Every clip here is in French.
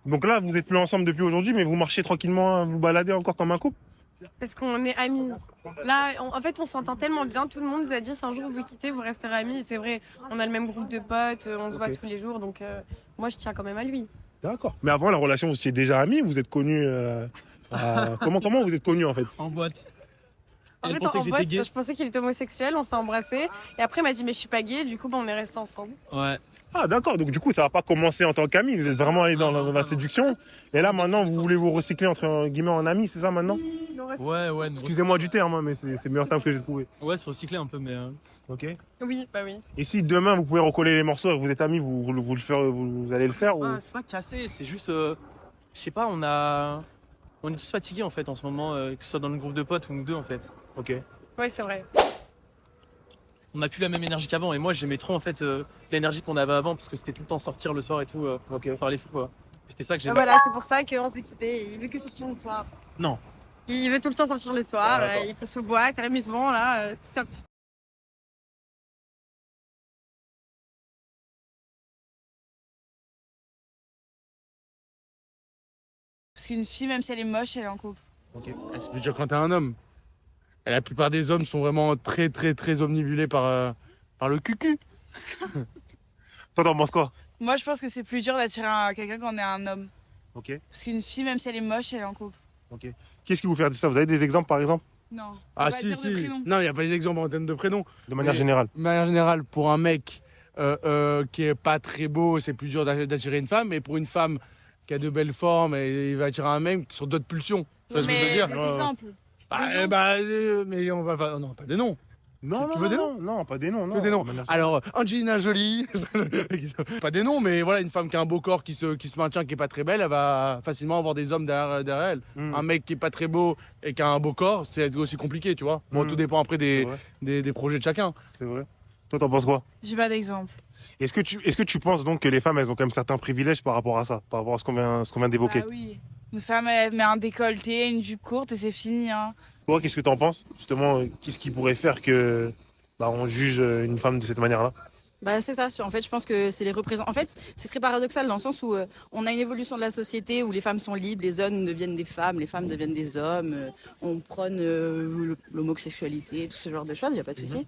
Donc là, vous êtes plus ensemble depuis aujourd'hui, mais vous marchez tranquillement, vous baladez encore comme un couple? Parce qu'on est amis. Là, en fait, on s'entend tellement bien. Tout le monde nous a dit si un jour vous quittez, vous resterez amis. Et c'est vrai, on a le même groupe de potes, on se voit tous les jours. Donc, moi, je tiens quand même à lui. D'accord. Mais avant la relation, vous étiez déjà amis, vous êtes connus. Comment vous êtes connus en fait? En boîte. En Elle fait, pensait en que j'étais boîte, gay. je pensais qu'il était homosexuel, on s'est embrassés. Et après, il m'a dit, mais je suis pas gay. Du coup, on est restés ensemble. Ouais. Ah d'accord, donc du coup ça va pas commencer en tant qu'amis, vous êtes vraiment allé dans la séduction. Et là maintenant vous voulez vous recycler entre guillemets en amis, c'est ça maintenant? Ouais. Excusez-moi du terme, hein, mais c'est le meilleur terme que j'ai trouvé. Ouais, c'est recyclé un peu, mais. Ok. Oui, bah oui. Et si demain vous pouvez recoller les morceaux et que vous êtes amis, vous allez le faire ou... C'est pas cassé, c'est juste. Je sais pas, on est tous fatigués en fait en ce moment, que ce soit dans le groupe de potes ou nous deux en fait. Ok. Ouais, c'est vrai. On n'a plus la même énergie qu'avant et moi j'aimais trop en fait l'énergie qu'on avait avant parce que c'était tout le temps sortir le soir et tout, Ok. faire les fous quoi. C'était ça que j'aimais. Voilà, c'est pour ça qu'on s'est quittés. Il veut que sortir le soir. Non. Il veut tout le temps sortir le soir. Ah, d'accord. Il peut se boîte, à l'amusement, là. Stop. Parce qu'une fille, même si elle est moche, elle est en couple. C'est plus dur quand t'es un homme. Et la plupart des hommes sont vraiment très omnibulés par le cucu. Toi t'en penses quoi? Moi, je pense que c'est plus dur d'attirer quelqu'un quand on est un homme. Ok. Parce qu'une fille, même si elle est moche, elle est en couple. Ok. Qu'est-ce qui vous fait dire ça? Vous avez des exemples par exemple? Non. Faut Ah pas si, dire de si. prénom. Non, il n'y a pas d'exemple en termes de prénom. De manière Mais- générale. De manière générale, pour un mec qui est pas très beau, c'est plus dur d'attirer une femme. Et pour une femme qui a de belles formes, il va attirer un mec sur d'autres pulsions. Tu vois ce que je veux Mais dire? des exemples. Mais on va pas... Non, pas des noms. Tu veux des noms? Non, pas des noms. Tu veux des noms? Alors, Angelina Jolie, pas des noms, mais voilà, une femme qui a un beau corps, qui se maintient, qui est pas très belle, elle va facilement avoir des hommes derrière elle. Un mec qui est pas très beau et qui a un beau corps, c'est aussi compliqué, tu vois. Bon, tout dépend après C'est vrai. des projets de chacun. C'est vrai. Toi t'en penses quoi? J'ai pas d'exemple. Est-ce que tu penses donc que les femmes elles ont quand même certains privilèges par rapport à ça, par rapport à ce qu'on vient d'évoquer? Ah oui. Une femme, elle met un décolleté, une jupe courte et c'est fini. Hein. Toi, qu'est-ce que tu en penses? Justement, qu'est-ce qui pourrait faire que on juge une femme de cette manière-là? Bah, c'est ça. En fait, je pense que c'est les représentants. En fait, c'est très paradoxal dans le sens où on a une évolution de la société où les femmes sont libres, les hommes deviennent des femmes, les femmes deviennent des hommes. On prône l'homosexualité, tout ce genre de choses. Il n'y a pas de souci.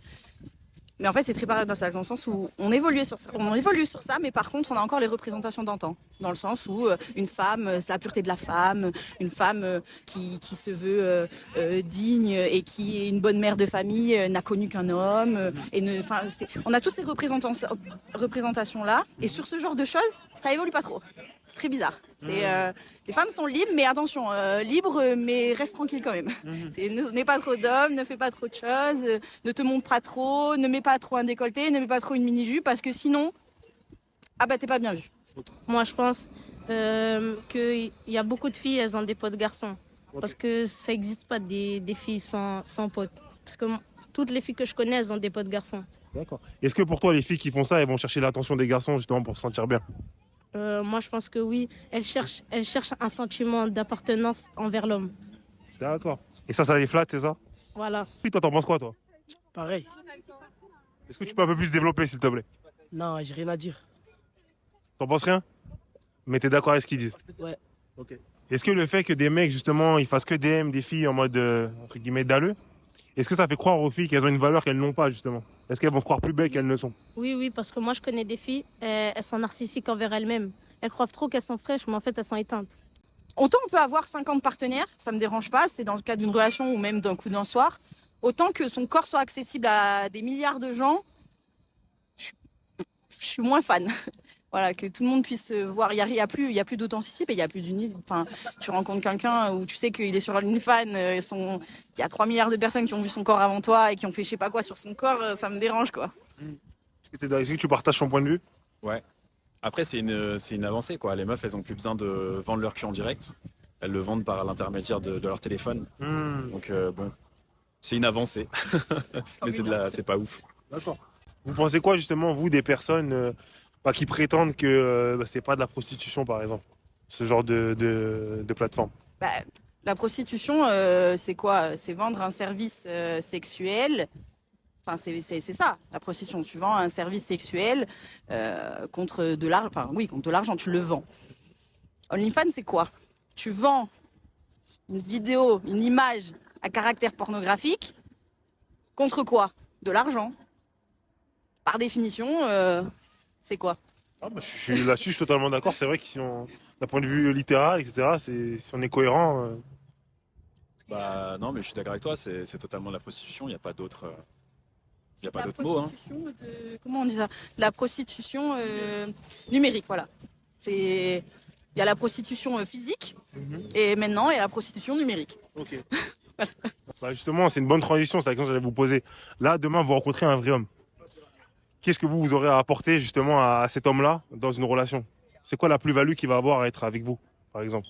Mais en fait, c'est très paradoxal dans le sens où on évolue sur ça, mais par contre, on a encore les représentations d'antan. Dans le sens où une femme, c'est la pureté de la femme, une femme qui se veut digne et qui est une bonne mère de famille, n'a connu qu'un homme. On a toutes ces représentations-là. Et sur ce genre de choses, ça évolue pas trop. C'est très bizarre. Les femmes sont libres, mais attention, libres, mais reste tranquille quand même. N'aie pas trop d'hommes, ne fais pas trop de choses, ne te montre pas trop, ne mets pas trop un décolleté, ne mets pas trop une mini-jupe, parce que sinon, t'es pas bien vu. Moi, je pense qu'il y a beaucoup de filles, elles ont des potes garçons. Parce que ça n'existe pas des filles sans potes. Parce que toutes les filles que je connais, elles ont des potes garçons. D'accord. Est-ce que pour toi, les filles qui font ça, elles vont chercher l'attention des garçons justement pour se sentir bien? Moi, je pense que oui. Elles cherchent un sentiment d'appartenance envers l'homme. D'accord. Et ça les flatte, c'est ça? Voilà. Oui, toi, t'en penses quoi, toi? Pareil. Est-ce que tu peux un peu plus développer, s'il te plaît? Non, j'ai rien à dire. T'en penses rien? Mais t'es d'accord avec ce qu'ils disent? Ouais. Ok. Est-ce que le fait que des mecs, justement, ils fassent que DM des filles en mode, entre guillemets, dalleux, est-ce que ça fait croire aux filles qu'elles ont une valeur qu'elles n'ont pas, justement? Est-ce qu'elles vont se croire plus belles qu'elles ne sont? Oui, parce que moi, je connais des filles, elles sont narcissiques envers elles-mêmes. Elles croient trop qu'elles sont fraîches, mais en fait, elles sont éteintes. Autant on peut avoir 50 partenaires, ça me dérange pas, c'est dans le cas d'une relation ou même d'un coup d'un soir. Autant que son corps soit accessible à des milliards de gens, je suis moins fan. Voilà, que tout le monde puisse voir. Il y a plus d'authenticité, il y a plus d'unité. Enfin, tu rencontres quelqu'un où tu sais qu'il est sur OnlyFans, il y a 3 milliards de personnes qui ont vu son corps avant toi et qui ont fait je sais pas quoi sur son corps, ça me dérange quoi. Est-ce que tu partages son point de vue? Ouais. Après, c'est une avancée, quoi. Les meufs, elles ont plus besoin de vendre leur cul en direct. Elles le vendent par l'intermédiaire de leur téléphone. Donc, bon, c'est une avancée. Mais c'est pas ouf. D'accord. Vous pensez quoi, justement, vous, des personnes qui prétendent que c'est pas de la prostitution, par exemple? Ce genre de plateforme. La prostitution, c'est quoi? C'est vendre un service sexuel. Enfin, c'est ça, la prostitution. Tu vends un service sexuel contre de l'argent. Enfin, oui, contre de l'argent, tu le vends. OnlyFans, c'est quoi? Tu vends une vidéo, une image à caractère pornographique contre quoi? De l'argent. Par définition, c'est quoi? Ah, bah, là-dessus, je suis totalement d'accord. C'est vrai que d'un point de vue littéral, etc., si on est cohérent. Bah non, mais je suis d'accord avec toi, c'est totalement de la prostitution, il n'y a pas d'autre La mot. Hein. prostitution comment on dit ça? De la prostitution numérique, voilà. Il y a la prostitution physique et maintenant il y a la prostitution numérique. Ok. Bah, justement, c'est une bonne transition, c'est la question que j'allais vous poser. Là, demain, vous rencontrez un vrai homme. Qu'est-ce que vous aurez à apporter justement à cet homme-là dans une relation? C'est quoi la plus-value qu'il va avoir à être avec vous, par exemple?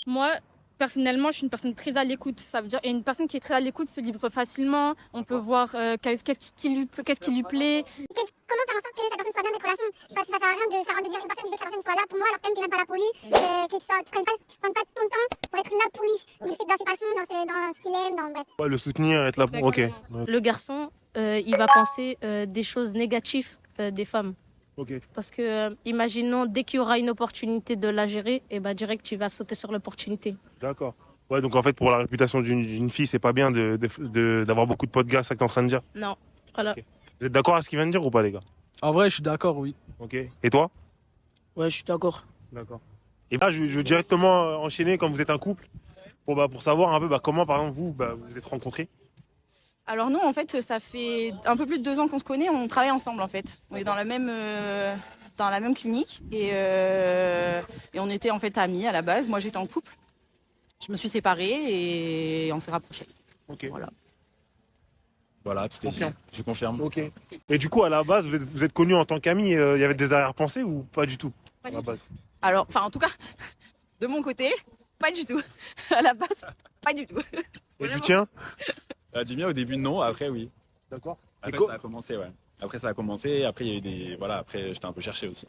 Moi, personnellement, je suis une personne très à l'écoute. Ça veut dire, et une personne qui est très à l'écoute se livre facilement. On peut voir qu'est-ce qui lui plaît. Comment faire en sorte que cette personne soit bien dans cette relation? Parce que ça sert à rien de faire dire une personne, je veux que la personne soit là pour moi alors que t'es même pas là pour lui, que tu prennes pas ton temps pour être là pour lui. Donc c'est dans ses passions, dans ce qu'il aime, bref. Ouais, le soutenir, être là pour... Ok. Le garçon, il va penser des choses négatives des femmes. Ok. Parce que, imaginons, dès qu'il y aura une opportunité de la gérer, et ben direct, tu vas sauter sur l'opportunité. D'accord. Ouais, donc en fait, pour la réputation d'une fille, c'est pas bien d'avoir beaucoup de potes gars, c'est ça que t'es en train de dire? Non, voilà. Ok. Vous êtes d'accord à ce qu'il vient de dire ou pas, les gars? En vrai, je suis d'accord, oui. Ok. Et toi? Ouais, je suis d'accord. D'accord. Et là, je veux directement enchaîner quand vous êtes un couple pour savoir un peu comment, par exemple, vous vous êtes rencontrés. Alors nous, en fait, ça fait un peu plus de 2 ans qu'on se connaît, on travaille ensemble en fait. On est dans la même clinique et on était en fait amis à la base. Moi, j'étais en couple. Je me suis séparée et on s'est rapprochés. Ok. Voilà, tout est dit. Je confirme. Ok. Et du coup, à la base, vous êtes connus en tant qu'amis. Il y avait des arrière-pensées ou pas du tout? Pas à du la tout. base. Alors, enfin, en tout cas, de mon côté, pas du tout. À la base, pas du tout. Et du tien? Du mien, au début, non. Après, oui. D'accord. Après, ça a commencé, ouais. Après, il y a eu des... Voilà, après, j'étais un peu cherché aussi.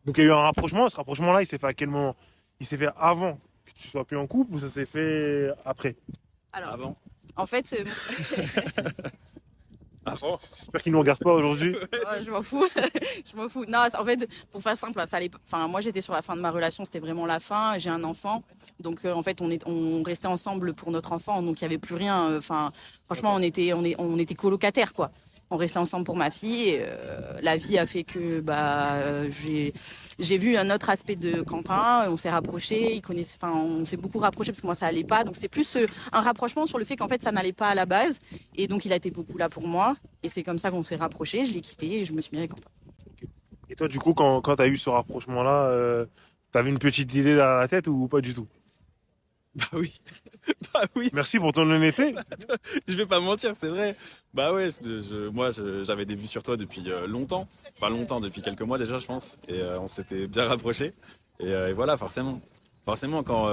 Donc, il y a eu un rapprochement. Ce rapprochement-là, il s'est fait à quel moment? Il s'est fait avant que tu sois plus en couple ou ça s'est fait après? Alors, Avant. en fait, Avant. J'espère qu'il ne nous regarde pas aujourd'hui. ouais, je m'en fous. Je m'en fous. Non, en fait, pour faire simple, moi, j'étais sur la fin de ma relation. C'était vraiment la fin. J'ai un enfant. Donc, en fait, on restait ensemble pour notre enfant. Donc, il n'y avait plus rien. Enfin, franchement, on était colocataires, quoi. On restait ensemble pour ma fille. Et, la vie a fait que j'ai vu un autre aspect de Quentin. On s'est rapprochés. On s'est beaucoup rapprochés parce que moi ça allait pas. Donc c'est plus un rapprochement sur le fait qu'en fait ça n'allait pas à la base. Et donc il a été beaucoup là pour moi. Et c'est comme ça qu'on s'est rapprochés. Je l'ai quitté et je me suis mis avec Quentin. Et toi, du coup, quand tu as eu ce rapprochement-là, t'avais une petite idée dans la tête ou pas du tout? Bah oui. Bah oui. Merci pour ton honnêteté. Je vais pas mentir, c'est vrai. Bah ouais, moi j'avais des vues sur toi depuis longtemps. Enfin longtemps, depuis quelques mois déjà, je pense. Et on s'était bien rapprochés. Et voilà, forcément. Forcément, quand.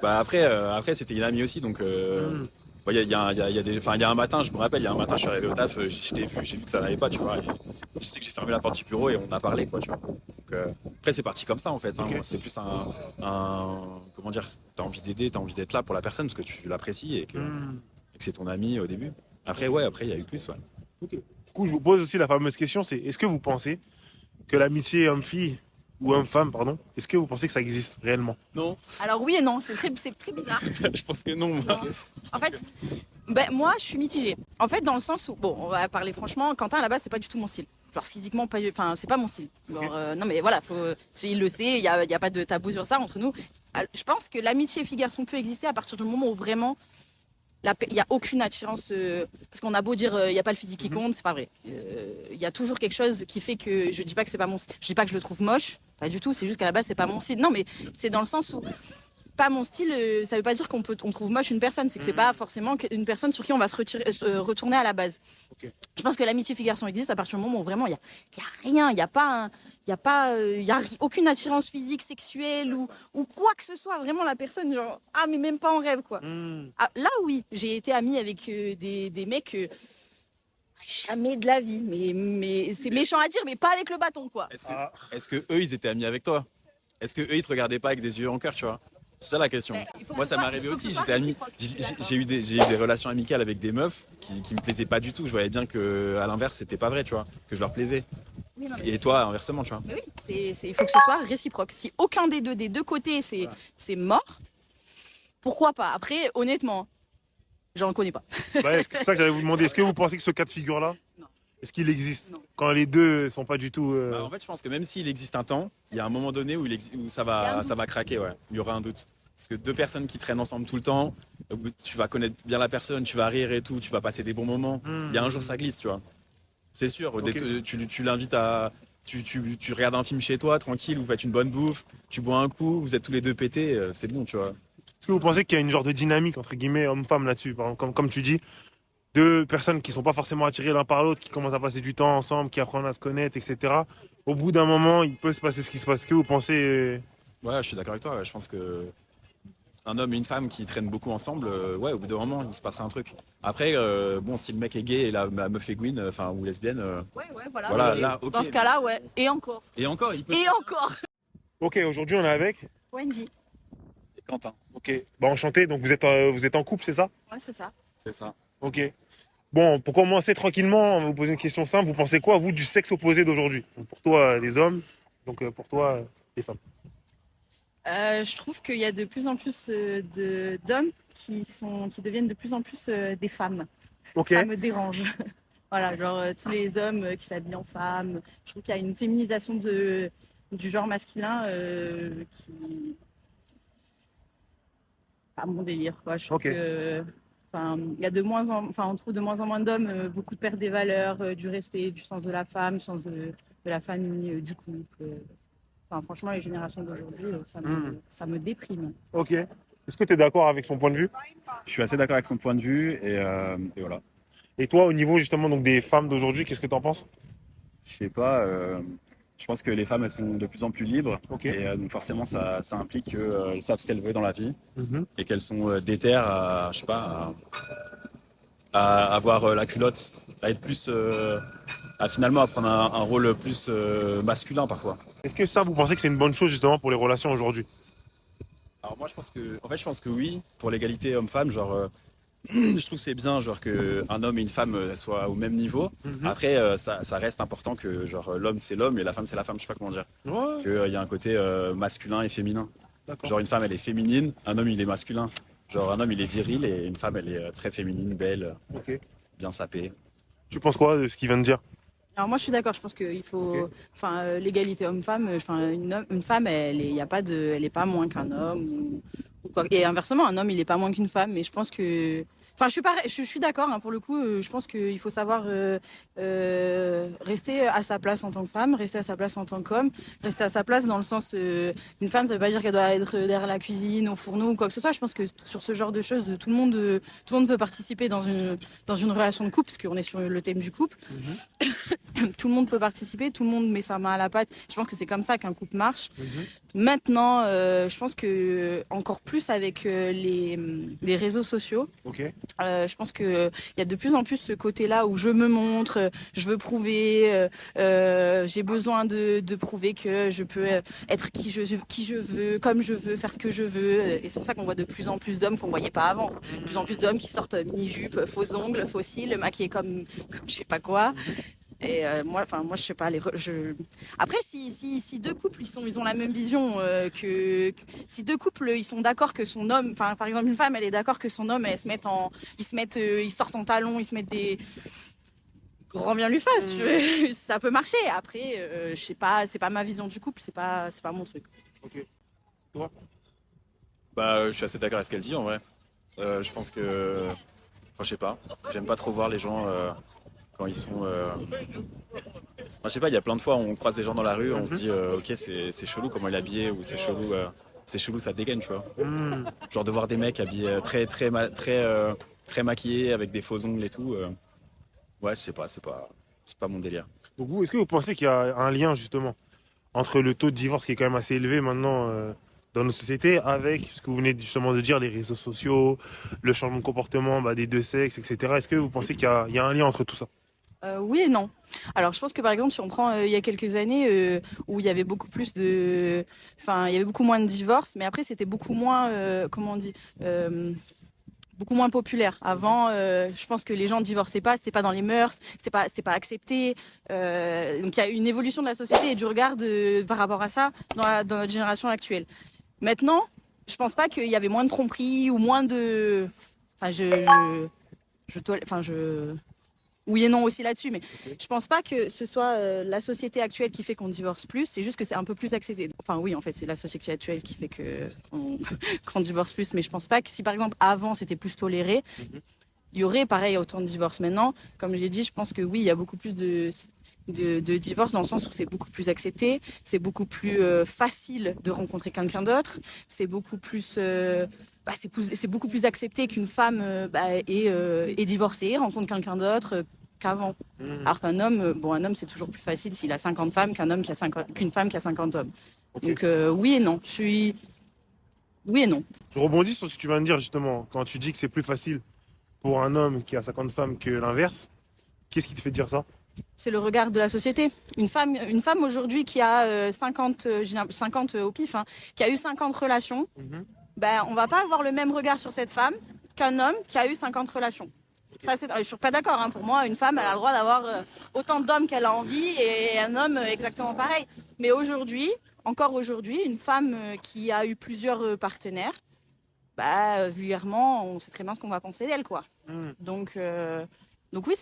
Après, c'était une amie aussi, donc. Il y a un matin, je me rappelle, je suis arrivé au taf, je t'ai vu, j'ai vu que ça n'allait pas, tu vois. Et je sais que j'ai fermé la porte du bureau et on a parlé, quoi, tu vois. Donc, après, c'est parti comme ça, en fait. Hein. Okay. C'est plus comment dire, t'as envie d'aider, t'as envie d'être là pour la personne parce que tu l'apprécies et que c'est ton ami au début. Après, il y a eu plus, ouais. Okay. Du coup, je vous pose aussi la fameuse question, c'est est-ce que vous pensez que l'amitié homme-fille ou homme-femme, pardon, est-ce que vous pensez que ça existe réellement? Non. Alors oui et non, c'est très bizarre. Je pense que non. Moi. En fait, moi je suis mitigée. En fait, dans le sens où, bon, on va parler franchement, Quentin à la base c'est pas du tout mon style. Genre physiquement, c'est pas mon style. Genre, non mais voilà, il le sait, il y a pas de tabou sur ça entre nous. Alors, je pense que l'amitié fille-garçon peut exister à partir du moment où vraiment il n'y a aucune attirance, parce qu'on a beau dire il n'y a pas le physique qui compte, c'est pas vrai. Il y a toujours quelque chose qui fait que je dis pas que c'est pas mon style. Je dis pas que je le trouve moche, pas du tout, c'est juste qu'à la base c'est pas mon style. Non mais c'est dans le sens où pas mon style, ça veut pas dire qu'on trouve moche une personne, c'est que c'est pas forcément une personne sur qui on va se retourner à la base. Okay. Je pense que l'amitié fille-garçon existe à partir du moment où vraiment il y a rien, il y a aucune attirance physique, sexuelle ou quoi que ce soit. Vraiment la personne, genre mais même pas en rêve quoi. Ah, là oui, j'ai été amie avec des mecs. Jamais de la vie, mais c'est méchant à dire, mais pas avec le bâton quoi. Est-ce que eux ils étaient amis avec toi? Est-ce que eux ils te regardaient pas avec des yeux en cœur, tu vois? C'est ça la question. Moi, ça m'est arrivé aussi. J'étais ami. J'ai eu des relations amicales avec des meufs qui me plaisaient pas du tout. Je voyais bien que, à l'inverse, c'était pas vrai, tu vois, que je leur plaisais. Oui, non, mais Et toi, inversement, tu vois. Mais oui, il faut que ce soit réciproque. Si aucun des deux côtés, c'est mort, pourquoi pas? Après, honnêtement, j'en connais pas. Ouais, c'est ça que j'allais vous demander. Est-ce que vous pensez que ce cas de figure-là, est-ce qu'il existe quand les deux sont pas du tout... Bah, en fait, je pense que même s'il existe un temps, il y a un moment donné où, où ça va craquer, ouais. Il y aura un doute. Parce que deux personnes qui traînent ensemble tout le temps, tu vas connaître bien la personne, tu vas rire et tout, tu vas passer des bons moments. Il y a un jour, ça glisse, tu vois. C'est sûr. Tu l'invites à... Tu regardes un film chez toi, tranquille, vous faites une bonne bouffe, tu bois un coup, vous êtes tous les deux pétés, c'est bon, tu vois. Est-ce que vous pensez qu'il y a une genre de dynamique, entre guillemets, homme-femme là-dessus? Par exemple, comme tu dis, deux personnes qui sont pas forcément attirées l'un par l'autre, qui commencent à passer du temps ensemble, qui apprennent à se connaître, etc. Au bout d'un moment, il peut se passer ce qui se passe. Est-ce que vous pensez... Ouais, je suis d'accord avec toi. Ouais. Je pense que un homme et une femme qui traînent beaucoup ensemble, ouais, au bout d'un moment, il se passera un truc. Après, bon, si le mec est gay et la meuf est gouine, enfin, ou lesbienne, Voilà. voilà, là, ok. Dans ce cas-là, ouais. Et encore. Et encore, il peut. Et encore. Ok, aujourd'hui, on est avec Wendy. Quentin. Ok, bah enchanté. Donc vous êtes en couple, c'est ça? Ouais, c'est ça. C'est ça. Ok. Bon, pour commencer tranquillement, on va vous poser une question simple. Vous pensez quoi, vous, du sexe opposé d'aujourd'hui? Donc, pour toi, les hommes, donc pour toi, les femmes. Je trouve qu'il y a de plus en plus d'hommes qui deviennent de plus en plus des femmes. Ok. Ça me dérange. Voilà, genre tous les hommes qui s'habillent en femmes. Je trouve qu'il y a une féminisation du genre masculin qui pas mon délire, quoi. Je trouve que, enfin, il y a on trouve de moins en moins d'hommes, beaucoup de perte des valeurs, du respect, du sens de la femme, du sens de la famille, du couple. Enfin, franchement, les générations d'aujourd'hui, ça me déprime. Ok. Est-ce que tu es d'accord avec son point de vue? Je suis assez d'accord avec son point de vue et voilà. Et toi, au niveau justement donc des femmes d'aujourd'hui, qu'est-ce que tu en penses? Je sais pas. Je pense que les femmes, elles sont de plus en plus libres. Ok. Et donc forcément, ça implique qu'elles savent ce qu'elles veulent dans la vie et qu'elles sont déterres à, je sais pas, à avoir la culotte, à être plus, à finalement à prendre un rôle plus masculin parfois. Est-ce que ça, vous pensez que c'est une bonne chose justement pour les relations aujourd'hui? Alors moi, je pense que oui, pour l'égalité homme-femme, genre. Je trouve que c'est bien genre qu'un homme et une femme soient au même niveau. Après, ça reste important que genre l'homme c'est l'homme et la femme c'est la femme, je sais pas comment dire. Ouais. Qu'il y a un côté masculin et féminin. D'accord. Genre une femme elle est féminine, un homme il est masculin. Genre un homme il est viril et une femme elle est très féminine, belle, Ok. bien sapée. Tu penses quoi de ce qu'il vient de dire? Alors moi je suis d'accord, je pense qu'il faut, enfin l'égalité homme-femme, enfin une femme elle est pas moins qu'un homme ou quoi. Et inversement un homme il est pas moins qu'une femme, mais je pense que, enfin je suis d'accord hein, pour le coup, je pense qu'il faut savoir rester à sa place en tant que femme, rester à sa place en tant qu'homme, rester à sa place dans le sens une femme ça veut pas dire qu'elle doit être derrière la cuisine, au fourneau ou quoi que ce soit. Je pense que sur ce genre de choses tout le monde peut participer dans une relation de couple, parce qu'on est sur le thème du couple. Tout le monde peut participer, tout le monde met sa main à la pâte. Je pense que c'est comme ça qu'un couple marche. Maintenant, je pense que encore plus avec les réseaux sociaux, je pense que il y a de plus en plus ce côté-là où je me montre, je veux prouver, j'ai besoin de prouver que je peux être qui je veux, comme je veux, faire ce que je veux. Et c'est pour ça qu'on voit de plus en plus d'hommes qu'on voyait pas avant. De plus en plus d'hommes qui sortent mini-jupe, faux ongles, faux cils, maquillés comme je sais pas quoi. Et moi je sais pas. Après, si deux couples ils ont la même vision, si deux couples ils sont d'accord que son homme, enfin par exemple une femme elle est d'accord que son homme ils sortent en talons, ils se mettent des grand bien lui fasse, ça peut marcher. Après, je sais pas, c'est pas ma vision du couple, c'est pas mon truc. Ok. Toi? Bah, je suis assez d'accord avec ce qu'elle dit en vrai. Je pense que, enfin je sais pas, j'aime pas trop voir les gens quand ils sont. Enfin, je sais pas, il y a plein de fois on croise des gens dans la rue, on se dit ok c'est chelou comment il est habillé ou c'est chelou ça dégaine, tu vois. Genre de voir des mecs habillés très maquillés avec des faux ongles et tout. Ouais, c'est pas mon délire. Donc est-ce que vous pensez qu'il y a un lien justement entre le taux de divorce qui est quand même assez élevé maintenant dans nos sociétés avec ce que vous venez justement de dire, les réseaux sociaux, le changement de comportement des deux sexes, etc. Est-ce que vous pensez qu'il y a un lien entre tout ça? Oui et non. Alors je pense que par exemple si on prend il y a quelques années où il y avait beaucoup plus il y avait beaucoup moins de divorces, mais après c'était beaucoup moins, comment on dit, beaucoup moins populaire. Avant, je pense que les gens ne divorçaient pas, c'était pas dans les mœurs, c'était pas accepté. Donc il y a une évolution de la société et du regard par rapport à ça dans notre génération actuelle. Maintenant, je pense pas qu'il y avait moins de tromperies ou moins de... Oui et non aussi là-dessus, mais je pense pas que ce soit la société actuelle qui fait qu'on divorce plus, c'est juste que c'est un peu plus accepté. Enfin oui, en fait, c'est la société actuelle qui fait qu'on divorce plus, mais je pense pas que si par exemple avant c'était plus toléré, il y aurait pareil autant de divorces. Maintenant, comme j'ai dit, je pense que oui, il y a beaucoup plus de divorces dans le sens où c'est beaucoup plus accepté, c'est beaucoup plus facile de rencontrer quelqu'un d'autre, c'est beaucoup plus... c'est beaucoup plus accepté qu'une femme est divorcée, rencontre quelqu'un d'autre qu'avant. Alors qu'un homme, un homme c'est toujours plus facile s'il a 50 femmes qu'une femme qui a 50 hommes. Donc oui et non. Oui et non. Je rebondis sur ce que tu viens de dire justement. Quand tu dis que c'est plus facile pour un homme qui a 50 femmes que l'inverse, qu'est-ce qui te fait dire ça? C'est le regard de la société. Une femme aujourd'hui qui a 50 au pif, qui a eu 50 relations, on va pas avoir le même regard sur cette femme qu'un homme qui a eu 50 relations. Ça, je suis pas d'accord. Pour moi, une femme, elle a le droit d'avoir autant d'hommes qu'elle a envie et un homme exactement pareil. Mais encore aujourd'hui, une femme qui a eu plusieurs partenaires, vulgairement, on sait très bien ce qu'on va penser d'elle, quoi. Donc oui,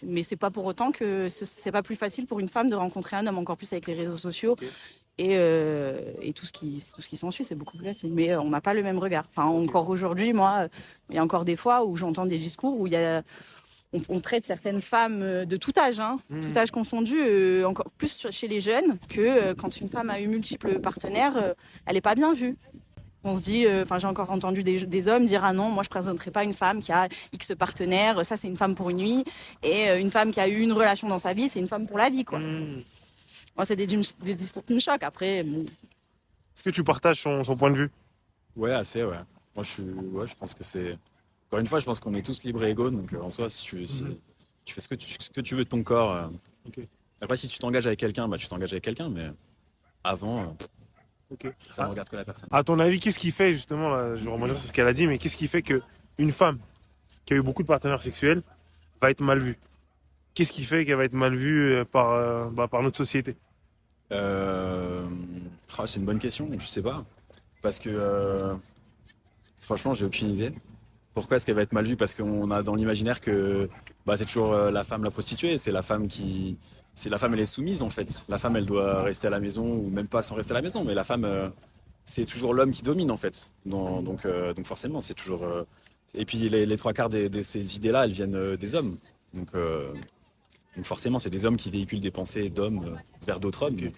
mais c'est pas pour autant que c'est pas plus facile pour une femme de rencontrer un homme, encore plus avec les réseaux sociaux. Et tout ce qui s'ensuit, c'est beaucoup plus facile. Mais on n'a pas le même regard. Encore aujourd'hui, moi, il y a encore des fois où j'entends des discours où on traite certaines femmes de tout âge, tout âge confondu, encore plus chez les jeunes, que quand une femme a eu multiples partenaires, elle n'est pas bien vue. On se dit, j'ai encore entendu des hommes dire ah non, moi je présenterai pas une femme qui a X partenaires, ça c'est une femme pour une nuit, et une femme qui a eu une relation dans sa vie, c'est une femme pour la vie, quoi. Moi, c'est des discours qui me choquent. Après, Est-ce que tu partages son point de vue? Ouais, assez, ouais. Moi, je pense que c'est... Encore une fois, je pense qu'on est tous libres et égaux, donc en soi, si tu fais ce que tu veux de ton corps... Après, si tu t'engages avec quelqu'un, tu t'engages avec quelqu'un, mais avant, ça ne regarde que la personne. À ton avis, qu'est-ce qui fait, justement, là, je remonte sur ce qu'elle a dit, mais qu'est-ce qui fait qu'une femme qui a eu beaucoup de partenaires sexuels va être mal vue? Qu'est-ce qui fait qu'elle va être mal vue par notre société? C'est une bonne question, je sais pas. Parce que franchement, j'ai aucune idée. Pourquoi est-ce qu'elle va être mal vue? Parce qu'on a dans l'imaginaire que c'est toujours la femme la prostituée, c'est la femme elle est soumise en fait. La femme elle doit rester à la maison ou même pas sans rester à la maison, mais la femme c'est toujours l'homme qui domine en fait. Donc forcément c'est toujours... Et puis les trois quarts de ces idées-là, elles viennent des hommes. Donc forcément, c'est des hommes qui véhiculent des pensées d'hommes vers d'autres hommes. Donc,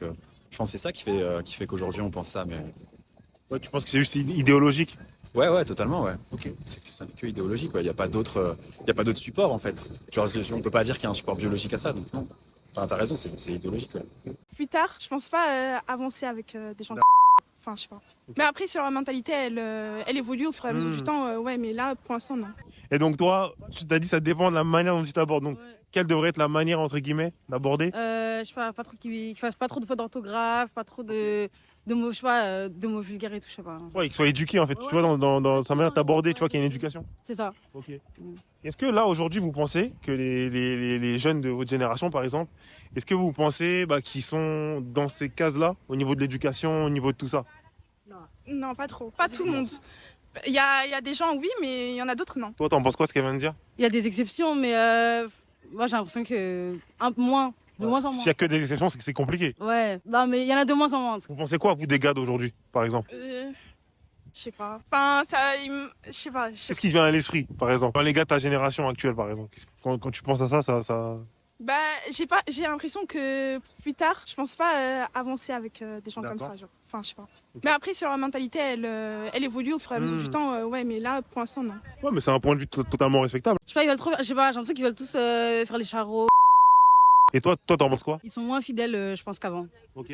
je pense que c'est ça qui fait qu'aujourd'hui on pense ça. Mais ouais, tu penses que c'est juste idéologique? Ouais, totalement, ouais. C'est que idéologique, ouais. Il n'y a pas d'autre support en fait. Genre, on peut pas dire qu'il y a un support biologique à ça. Donc non. Enfin, t'as raison, c'est idéologique. Ouais. Plus tard, je pense pas avancer avec des gens. Enfin, je sais pas. Mais après, sur leur mentalité, elle évolue au fur et à mesure du temps. Mais là, pour l'instant, non. Et donc toi, tu t'as dit ça dépend de la manière dont tu t'abordes. Donc, quelle devrait être la manière, entre guillemets, d'aborder? Je sais pas trop qu'il fasse pas trop de fautes d'orthographe, pas trop de mots, je sais pas, de mots vulgaires et tout, je sais pas. Ouais, qu'il soit éduqué en fait. Tu vois, dans sa manière d'aborder, tu vois qu'il y a une éducation. C'est ça. Ok. Est-ce que là, aujourd'hui, vous pensez que les jeunes de votre génération, par exemple, est-ce que vous pensez qu'ils sont dans ces cases-là, au niveau de l'éducation, au niveau de tout ça? Non, pas trop. Pas tout le monde. Il y a des gens, oui, mais il y en a d'autres, non. Toi, t'en penses quoi, ce qu'elle vient de dire? Il y a des exceptions, mais moi, j'ai l'impression que de moins en moins. S'il y a que des exceptions, c'est que c'est compliqué. Ouais, non, mais il y en a de moins en moins. Vous pensez quoi, vous, des gars d'aujourd'hui, par exemple? Je sais pas. Enfin, je sais pas. Qu'est-ce qui te vient à l'esprit, par exemple? Les gars de ta génération actuelle, par exemple. Quand tu penses à ça... J'ai l'impression que plus tard, je pense pas avancer avec des gens comme ça. Genre. Enfin, je sais pas. Mais après, sur leur mentalité, elle évolue au fur et à mesure du temps. Mais là, pour l'instant, non. Ouais, mais c'est un point de vue totalement respectable. Je sais pas, ils veulent trop. Je sais pas, j'ai l'impression qu'ils veulent tous faire les charros. Et toi, t'en penses quoi? Ils sont moins fidèles, je pense, qu'avant. Ok.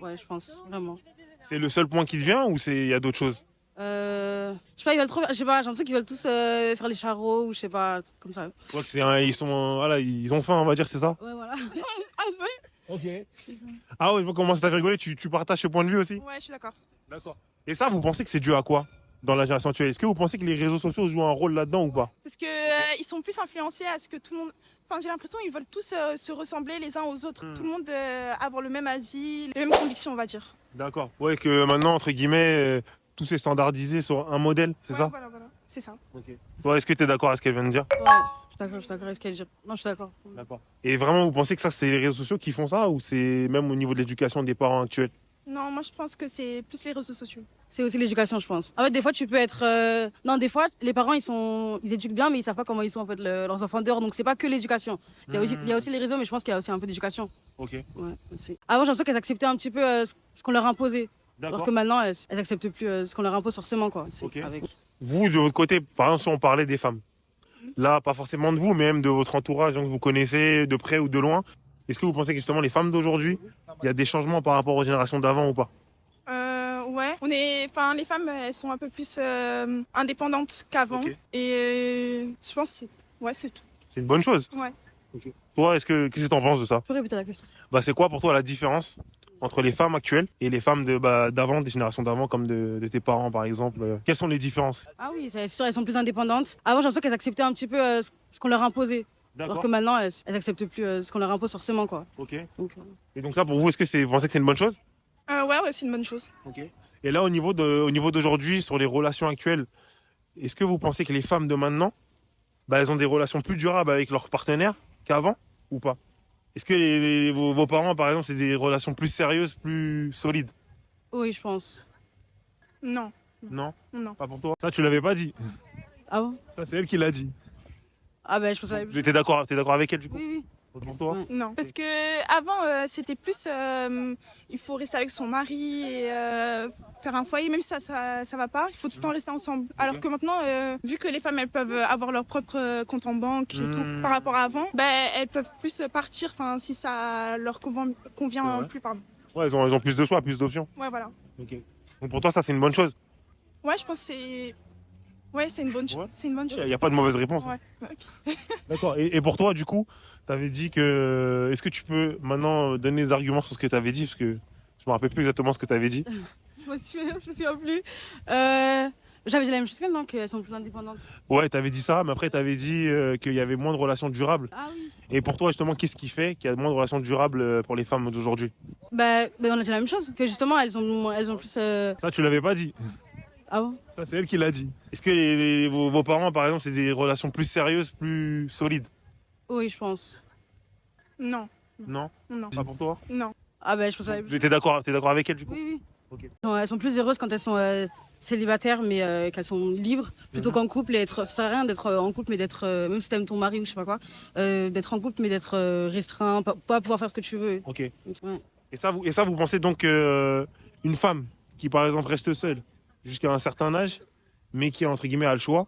Ouais, je pense, vraiment. C'est le seul point qui te vient ou il y a d'autres choses? Je sais pas, ils veulent trop. Je sais pas, j'ai l'impression qu'ils veulent tous faire les charros ou je sais pas, comme ça. Tu vois que ils ont faim, on va dire, c'est ça? Ouais, voilà. Ok. Ah ouais, je vois comment ça t'a fait rigoler. Tu partages ce point de vue aussi? Ouais, je suis d'accord. D'accord. Et ça, vous pensez que c'est dû à quoi? dans la génération actuelle. Est-ce que vous pensez que les réseaux sociaux jouent un rôle là-dedans ou pas? Parce que ils sont plus influencés à ce que tout le monde. Enfin, j'ai l'impression qu'ils veulent tous se ressembler les uns aux autres. Tout le monde avoir le même avis, les mêmes convictions, on va dire. D'accord. Ouais, que maintenant, entre guillemets, tout s'est standardisé sur un modèle, c'est ça? Voilà, c'est ça. Toi, est-ce que tu es d'accord avec ce qu'elle vient de dire? Ouais, je suis d'accord avec ce qu'elle dit. Non, je suis d'accord. D'accord. Et vraiment, vous pensez que ça, c'est les réseaux sociaux qui font ça ou c'est même au niveau de l'éducation des parents actuels? Non, moi je pense que c'est plus les réseaux sociaux. C'est aussi l'éducation, je pense. En fait, des fois, tu peux être. Non, des fois, les parents, ils éduquent bien, mais ils savent pas comment ils sont en fait leurs enfants dehors. Donc, c'est pas que l'éducation. Il y a aussi les réseaux, mais je pense qu'il y a aussi un peu d'éducation. Ok. Ouais, aussi. Avant, j'ai l'impression qu'elles acceptaient un petit peu ce qu'on leur imposait. D'accord. Alors que maintenant, elles acceptent plus ce qu'on leur impose forcément, quoi. Ok. Avec... Vous, de votre côté, par exemple, si on parlait des femmes, là, pas forcément de vous, mais même de votre entourage, gens que vous connaissez de près ou de loin, est-ce que vous pensez que justement les femmes d'aujourd'hui, il y a des changements par rapport aux générations d'avant ou pas? Ouais. Les femmes, elles sont un peu plus indépendantes qu'avant. Ok. Et je pense que c'est tout. C'est une bonne chose. Ouais. Ok. Toi, qu'est-ce que tu en penses de ça? Je peux répéter la question. C'est quoi pour toi la différence entre les femmes actuelles et les femmes d'avant, des générations d'avant, comme de tes parents par exemple? Quelles sont les différences? Ah oui, c'est sûr, elles sont plus indépendantes. Avant, j'ai l'impression qu'elles acceptaient un petit peu ce qu'on leur imposait. D'accord. Alors que maintenant, elles acceptent plus ce qu'on leur impose forcément, quoi. Ok. Donc, Et donc ça, pour vous, est-ce que vous pensez que c'est une bonne chose? Ouais, c'est une bonne chose. Ok. Et là, au niveau d'aujourd'hui, sur les relations actuelles, est-ce que vous pensez que les femmes de maintenant, elles ont des relations plus durables avec leurs partenaires qu'avant ou pas? Est-ce que vos parents, par exemple, c'est des relations plus sérieuses, plus solides? oui, je pense. Non. Non? Non. Pas pour toi? Ça, tu l'avais pas dit. Ah bon? Ça, c'est elle qui l'a dit. Ah ben, je pense que T'es d'accord avec elle, du coup? Oui. Pour toi? Ouais. Non. Parce que avant, c'était plus il faut rester avec son mari et faire un foyer, même si ça va pas, il faut tout le temps rester ensemble. Alors que maintenant, vu que les femmes elles peuvent avoir leur propre compte en banque et tout par rapport à avant, elles peuvent plus partir si ça leur convient plus, pardon. Ouais, elles ont plus de choix, plus d'options. Ouais, voilà. Ok. Donc pour toi, ça, c'est une bonne chose? Ouais, je pense que c'est. Ouais, c'est une bonne chose. Ouais. C'est une bonne chose. Il n'y a pas de mauvaise réponse. Ouais. D'accord. Et pour toi, du coup, tu avais dit que. Est-ce que tu peux maintenant donner des arguments sur ce que tu avais dit? Parce que je me rappelle plus exactement ce que tu avais dit. Je me souviens plus. J'avais dit la même chose qu'elle, non? Qu'elles sont plus indépendantes. Ouais, tu avais dit ça, mais après, tu avais dit qu'il y avait moins de relations durables. Ah oui. Et pour toi, justement, qu'est-ce qui fait qu'il y a moins de relations durables pour les femmes d'aujourd'hui? On a dit la même chose. Que justement, elles ont plus. Ça, tu l'avais pas dit. Ah bon? Ça, c'est elle qui l'a dit. Est-ce que vos parents, par exemple, c'est des relations plus sérieuses, plus solides? Oui, je pense. Non. Non? Non. Pas pour toi? Non. Ah ben, je pense que... T'es d'accord avec elle, du coup? Oui. Ok. Elles sont plus heureuses quand elles sont célibataires, mais qu'elles sont libres, plutôt qu'en couple. Et ça sert à rien d'être en couple, mais d'être, même si t'aimes ton mari ou je sais pas quoi, d'être en couple, mais d'être restreint, pas pouvoir faire ce que tu veux. Ok. Ouais. Et ça, vous pensez donc qu'une femme qui, par exemple, reste seule jusqu'à un certain âge, mais qui, entre guillemets, a le choix,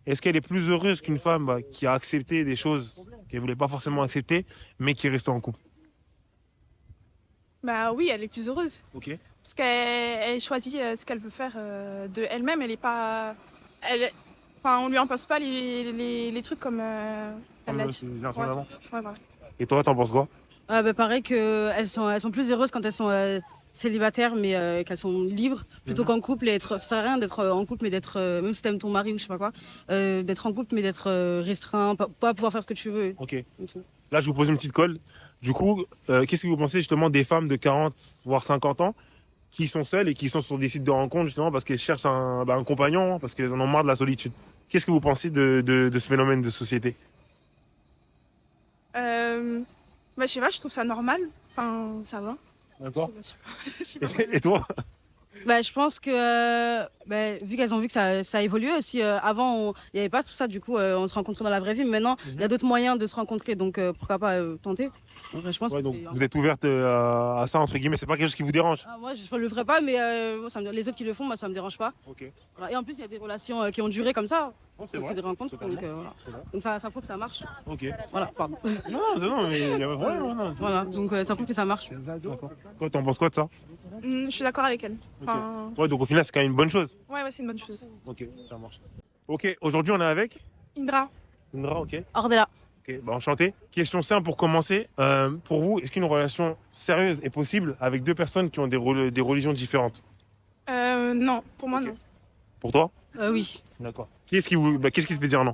est-ce qu'elle est plus heureuse qu'une femme qui a accepté des choses qu'elle voulait pas forcément accepter, mais qui est restée en couple? Oui, elle est plus heureuse. Ok. Parce qu'elle choisit ce qu'elle veut faire de elle-même. Elle est pas. On lui impose pas les trucs comme elle l'a dit. Ouais, voilà. Et toi, t'en penses quoi? Pareil qu'elles sont plus heureuses quand elles sont célibataires, mais qu'elles sont libres, plutôt qu'en couple. Et ça sert à rien d'être en couple, mais d'être, même si t'aimes ton mari ou je sais pas quoi, d'être en couple, mais d'être restreint, pas pouvoir faire ce que tu veux. Ok. Là, je vous pose une petite colle. Du coup, qu'est-ce que vous pensez justement des femmes de 40, voire 50 ans qui sont seules et qui sont sur des sites de rencontres justement parce qu'elles cherchent un compagnon, parce qu'elles en ont marre de la solitude? Qu'est-ce que vous pensez de ce phénomène de société? Je sais pas, je trouve ça normal. Ça va. D'accord. Je sais pas. Et toi? Je pense que vu qu'elles ont vu que ça a évolué aussi, avant il n'y avait pas tout ça, du coup on se rencontrait dans la vraie vie, mais maintenant il y a d'autres moyens de se rencontrer, donc pourquoi pas tenter. Je pense que donc vous êtes ouverte à ça, entre guillemets, c'est pas quelque chose qui vous dérange? moi je le ferai pas, mais les autres qui le font, moi ça me dérange pas. Ok. Voilà. Et en plus il y a des relations qui ont duré comme ça, C'est donc vrai. c'est des rencontres, donc voilà. Donc ça prouve que ça marche. Ok. Voilà, pardon. Non, mais il y a pas de problème, non. Voilà, donc ça prouve que ça marche. D'accord. Toi, t'en penses quoi de ça? Je suis d'accord avec elle. Ouais, donc au final, c'est quand même une bonne chose. Ouais, c'est une bonne chose. Ok, ça marche. Ok, aujourd'hui, on est avec Indra. Indra, ok. Ordella. Ok, enchanté. Question simple pour commencer. Pour vous, est-ce qu'une relation sérieuse est possible avec deux personnes qui ont des religions différentes? Non, pour moi, non. Pour toi? Oui. D'accord. Qu'est-ce qui te fait dire non?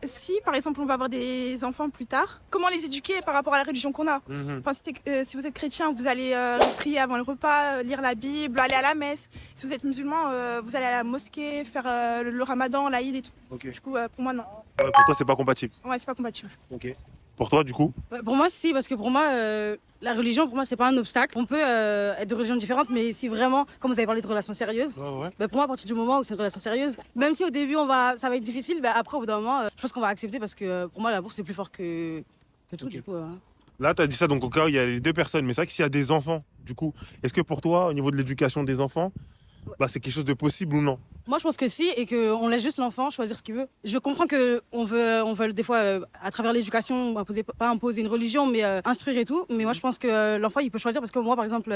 Si, par exemple, on va avoir des enfants plus tard, comment les éduquer par rapport à la religion qu'on a? Enfin, si vous êtes chrétien, vous allez prier avant le repas, lire la Bible, aller à la messe. Si vous êtes musulman, vous allez à la mosquée, faire le ramadan, l'Aïd et tout. Ok. Du coup, pour moi, non. Ouais, pour toi, c'est pas compatible. Ouais, c'est pas compatible. Ok. Pour toi, du coup? Pour moi, si, parce que pour moi, la religion, pour moi, c'est pas un obstacle. On peut être de religions différentes, mais si vraiment, comme vous avez parlé de relations sérieuses, pour moi, à partir du moment où c'est une relation sérieuse, même si au début, ça va être difficile, après, au bout d'un moment, je pense qu'on va accepter parce que pour moi, l'amour, c'est plus fort que tout, du coup. Là, tu as dit ça, donc au cas où il y a les deux personnes. Mais c'est vrai que s'il y a des enfants, du coup, est-ce que pour toi, au niveau de l'éducation des enfants, c'est quelque chose de possible ou non? Moi, je pense que si, et qu'on laisse juste l'enfant choisir ce qu'il veut. Je comprends qu'on veut des fois, à travers l'éducation, pas imposer une religion, mais instruire et tout. Mais moi, je pense que l'enfant, il peut choisir, parce que moi, par exemple,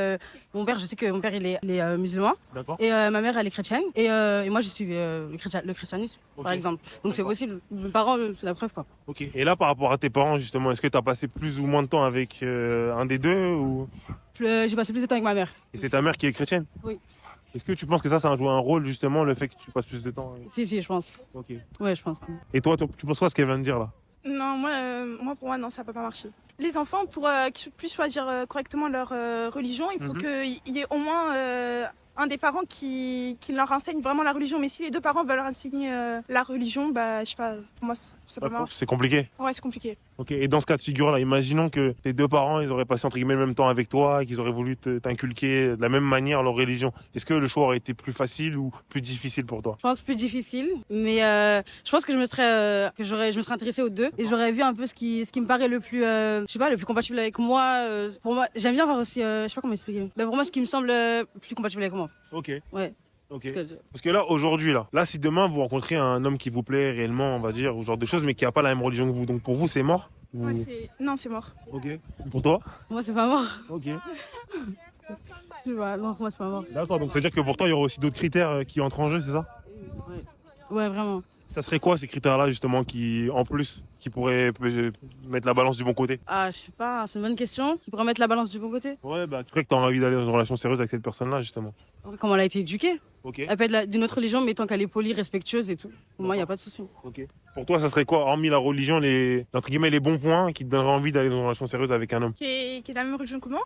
mon père, je sais que mon père, il est musulman. D'accord. Et ma mère, elle est chrétienne. Et moi, je suis le christianisme, par exemple. Donc c'est possible. Mes parents, c'est la preuve, quoi. Ok. Et là, par rapport à tes parents, justement, est-ce que tu as passé plus ou moins de temps avec un des deux ou... J'ai passé plus de temps avec ma mère. Et c'est ta mère qui est chrétienne? Oui. Est-ce que tu penses que ça a joué un rôle, justement, le fait que tu passes plus de temps Si, je pense. Ok. Ouais, je pense. Et toi, tu penses quoi ce qu'elle vient de dire là? Non, pour moi, non, ça peut pas marcher. Les enfants, pour qu'ils puissent choisir correctement leur religion, il faut qu'il y ait au moins un des parents qui leur enseigne vraiment la religion. Mais si les deux parents veulent leur enseigner la religion, je sais pas, pour moi, ça peut pas marcher. C'est compliqué. Ouais, c'est compliqué. Ok. Et dans ce cas de figure-là, imaginons que tes deux parents, ils auraient passé entre guillemets le même temps avec toi et qu'ils auraient voulu t'inculquer de la même manière leur religion. Est-ce que le choix aurait été plus facile ou plus difficile pour toi? Je pense plus difficile, mais je pense que je me serais intéressée aux deux et j'aurais vu un peu ce qui me paraît le plus, je sais pas, le plus compatible avec moi. Pour moi, j'aime bien voir aussi, je sais pas comment expliquer. Mais pour moi, ce qui me semble plus compatible avec moi. Ok. Ouais. Ok. Parce que là, aujourd'hui, là, si demain vous rencontrez un homme qui vous plaît réellement, on va dire, ou ce genre de choses, mais qui n'a pas la même religion que vous, donc pour vous, c'est mort? Non, c'est mort. Ok. Pour toi? Moi, c'est pas mort. Ok. Je sais pas, non, pour moi, c'est pas mort. D'accord, donc ça veut dire que pour toi, il y aura aussi d'autres critères qui entrent en jeu, c'est ça? Ouais, vraiment. Ça serait quoi ces critères-là, justement, qui pourraient mettre la balance du bon côté? Ah, je sais pas, c'est une bonne question. Qui pourrait mettre la balance du bon côté? Ouais, tu crois que tu as envie d'aller dans une relation sérieuse avec cette personne-là, justement? Comment elle a été éduquée. Ok. Elle peut être d'une autre religion, mais tant qu'elle est polie, respectueuse et tout. Pour moi, il n'y a pas de souci. Ok. Pour toi, ça serait quoi, hormis la religion, entre guillemets, les bons points qui te donneraient envie d'aller dans une relation sérieuse avec un homme? Qui est de la même religion que moi?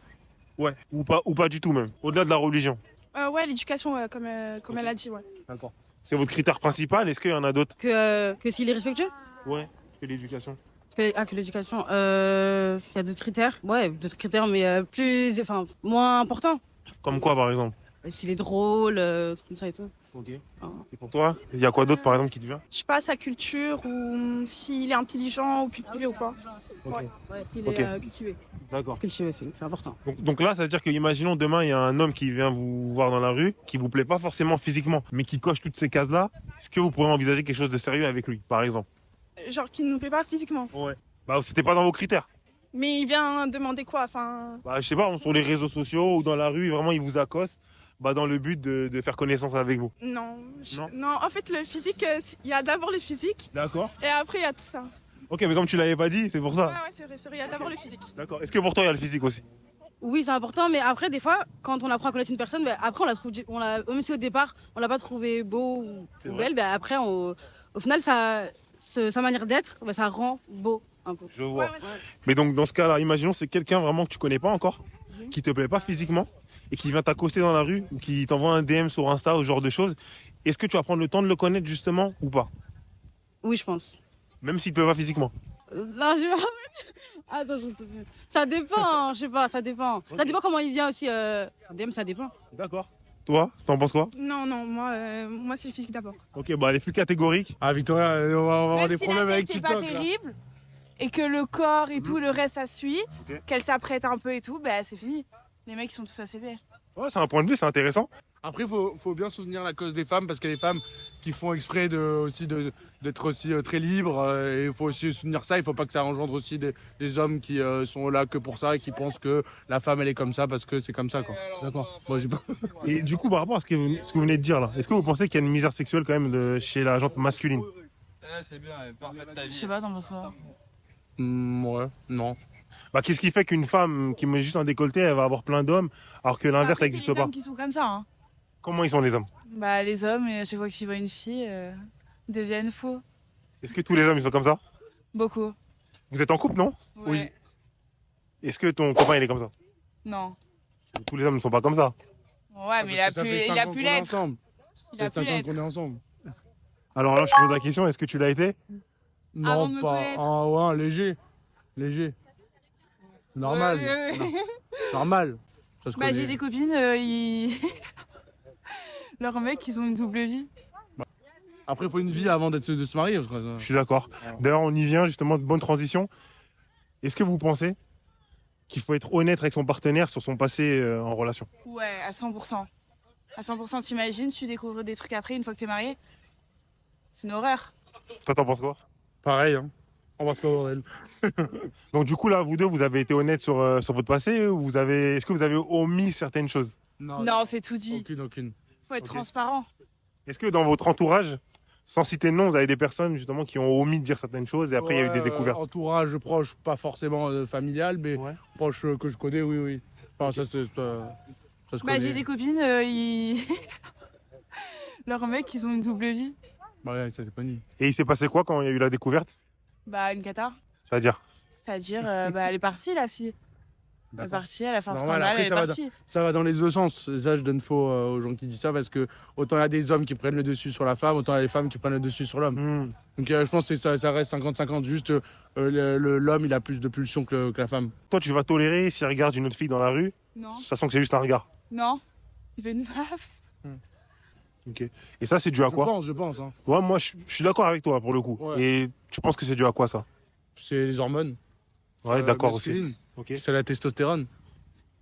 Ouais, ou pas du tout même, au-delà de la religion. Ouais, l'éducation, comme elle a dit, ouais. D'accord. C'est votre critère principal, est-ce qu'il y en a d'autres? Que s'il est respectueux? Ouais, que l'éducation. Que l'éducation. S'il y a d'autres critères? Ouais, d'autres critères, mais moins importants. Comme quoi, par exemple? S'il est drôle, comme ça et tout. Ok. Et pour toi, il y a quoi d'autre, par exemple, qui te vient? Je sais pas, sa culture, ou s'il est intelligent ou cultivé ou pas. Ouais, s'il est cultivé. D'accord. Cultivé, c'est important. Donc là, ça veut dire que, imaginons demain, il y a un homme qui vient vous voir dans la rue, qui vous plaît pas forcément physiquement, mais qui coche toutes ces cases-là. Est-ce que vous pourrez envisager quelque chose de sérieux avec lui, par exemple? Genre qui ne nous plaît pas physiquement. Ouais. C'était pas dans vos critères. Mais il vient demander quoi, je sais pas, sur les réseaux sociaux ou dans la rue, vraiment, il vous accoste, dans le but de faire connaissance avec vous. Non. Non, en fait, le physique, il y a d'abord le physique. D'accord. Et après, il y a tout ça. Ok, mais comme tu l'avais pas dit, c'est pour ça. Ouais, c'est vrai, il y a d'abord le physique. D'accord. Est-ce que pour toi, il y a le physique aussi? Oui, c'est important, mais après, des fois, quand on apprend à connaître une personne, après, même si au départ, on l'a pas trouvé beau ou belle, après, au final, sa manière d'être, ça rend beau un peu. Je vois. Mais donc, dans ce cas-là, imaginons c'est quelqu'un vraiment que tu connais pas encore, qui te plaît pas physiquement, et qui vient t'accoster dans la rue, ou qui t'envoie un DM sur Insta, ou ce genre de choses. Est-ce que tu vas prendre le temps de le connaître, justement, ou pas? Oui, je pense. Même s'il te plaît pas physiquement? Non, je vais pas. Attends, ça dépend, je sais pas, ça dépend. Okay. Ça dépend comment il vient aussi. DM, ça dépend. D'accord. Toi, t'en penses quoi? Non, moi c'est le physique d'abord. Ok, elle est plus catégorique. Ah, Victoria, on va avoir des problèmes avec TikTok. C'est pas terrible, et que le corps et tout, le reste ça suit, qu'elle s'apprête un peu et tout, c'est fini. Les mecs sont tous assez belles. Ouais, c'est un point de vue, c'est intéressant. Après, il faut bien soutenir la cause des femmes, parce qu'il y a des femmes qui font exprès d'être aussi très libres. Et il faut aussi soutenir ça. Il ne faut pas que ça engendre aussi des hommes qui sont là que pour ça et qui pensent que la femme, elle est comme ça parce que c'est comme ça, quoi. D'accord. Et du coup, par rapport à ce que vous venez de dire là, est-ce que vous pensez qu'il y a une misère sexuelle quand même chez la gente masculine? C'est bien, parfaite ta vie. Je sais pas, t'en penses quoi? Ouais, non. Qu'est-ce qui fait qu'une femme qui met juste un décolleté, elle va avoir plein d'hommes, alors que l'inverse, ça n'existe pas? C'est les hommes qui sont comme ça, hein. Comment ils sont les hommes? Bah, les hommes, à chaque fois qu'ils voient une fille, deviennent faux. Est-ce que tous les hommes ils sont comme ça? Beaucoup. Vous êtes en couple, non? Ouais. Est-ce que ton copain il est comme ça? Non. Tous les hommes ne sont pas comme ça. Ouais, mais il a pu l'être. Il a Ça pu fait 5 ans l'être. qu'on est ensemble. Alors là, je te pose la question, est-ce que tu l'as été? Avant de Non, me pas. connaître. Ah ouais, léger. Léger. Normal. Ouais. Normal. Ça se Bah, connaît. j'ai des copines, leurs mecs, ils ont une double vie. Après, il faut une vie avant de se marier. Parce que, Je suis d'accord. D'ailleurs, on y vient justement, de bonne transition. Est-ce que vous pensez qu'il faut être honnête avec son partenaire sur son passé en relation? Ouais, à 100%. À 100%, t'imagines, tu découvres des trucs après, une fois que t'es marié. C'est une horreur. Toi, t'en penses quoi? Pareil, hein. On va se faire bordel. Donc du coup, là, vous deux, vous avez été honnête sur votre passé ou est-ce que vous avez omis certaines choses? Non, c'est tout dit. Aucune. Faut être Ok. transparent. Est-ce que dans votre entourage, sans citer de nom, vous avez des personnes justement qui ont omis de dire certaines choses et après il y a eu des découvertes? Entourage proche, pas forcément familial, mais proche que je connais, oui, oui. Enfin, ça se Bah, connaît. j'ai des copines, leurs mecs, ils ont une double vie. Bah ouais, ça c'est pas nu. Et il s'est passé quoi quand il y a eu la découverte? Bah, une cata. C'est-à-dire? C'est-à-dire, bah, elle est partie, la fille. Elle est partie, elle a fait un Normal, scandale, après, elle est ça va partie. Ça va dans les deux sens. Et ça, je donne faux aux gens qui disent ça parce que autant il y a des hommes qui prennent le dessus sur la femme, autant il y a les femmes qui prennent le dessus sur l'homme. Donc je pense que ça reste 50-50. Juste l'homme, il a plus de pulsions que la femme. Toi, tu vas tolérer s'il regarde une autre fille dans la rue, Non. sachant que c'est juste un regard. Non, il veut une meuf. Ok. Et ça, c'est dû à quoi? Je pense. Hein. Ouais, moi, je suis d'accord avec toi pour le coup. Ouais. Et tu penses que c'est dû à quoi ça? C'est les hormones. Ouais, d'accord aussi. masculines. Ok. C'est la testostérone.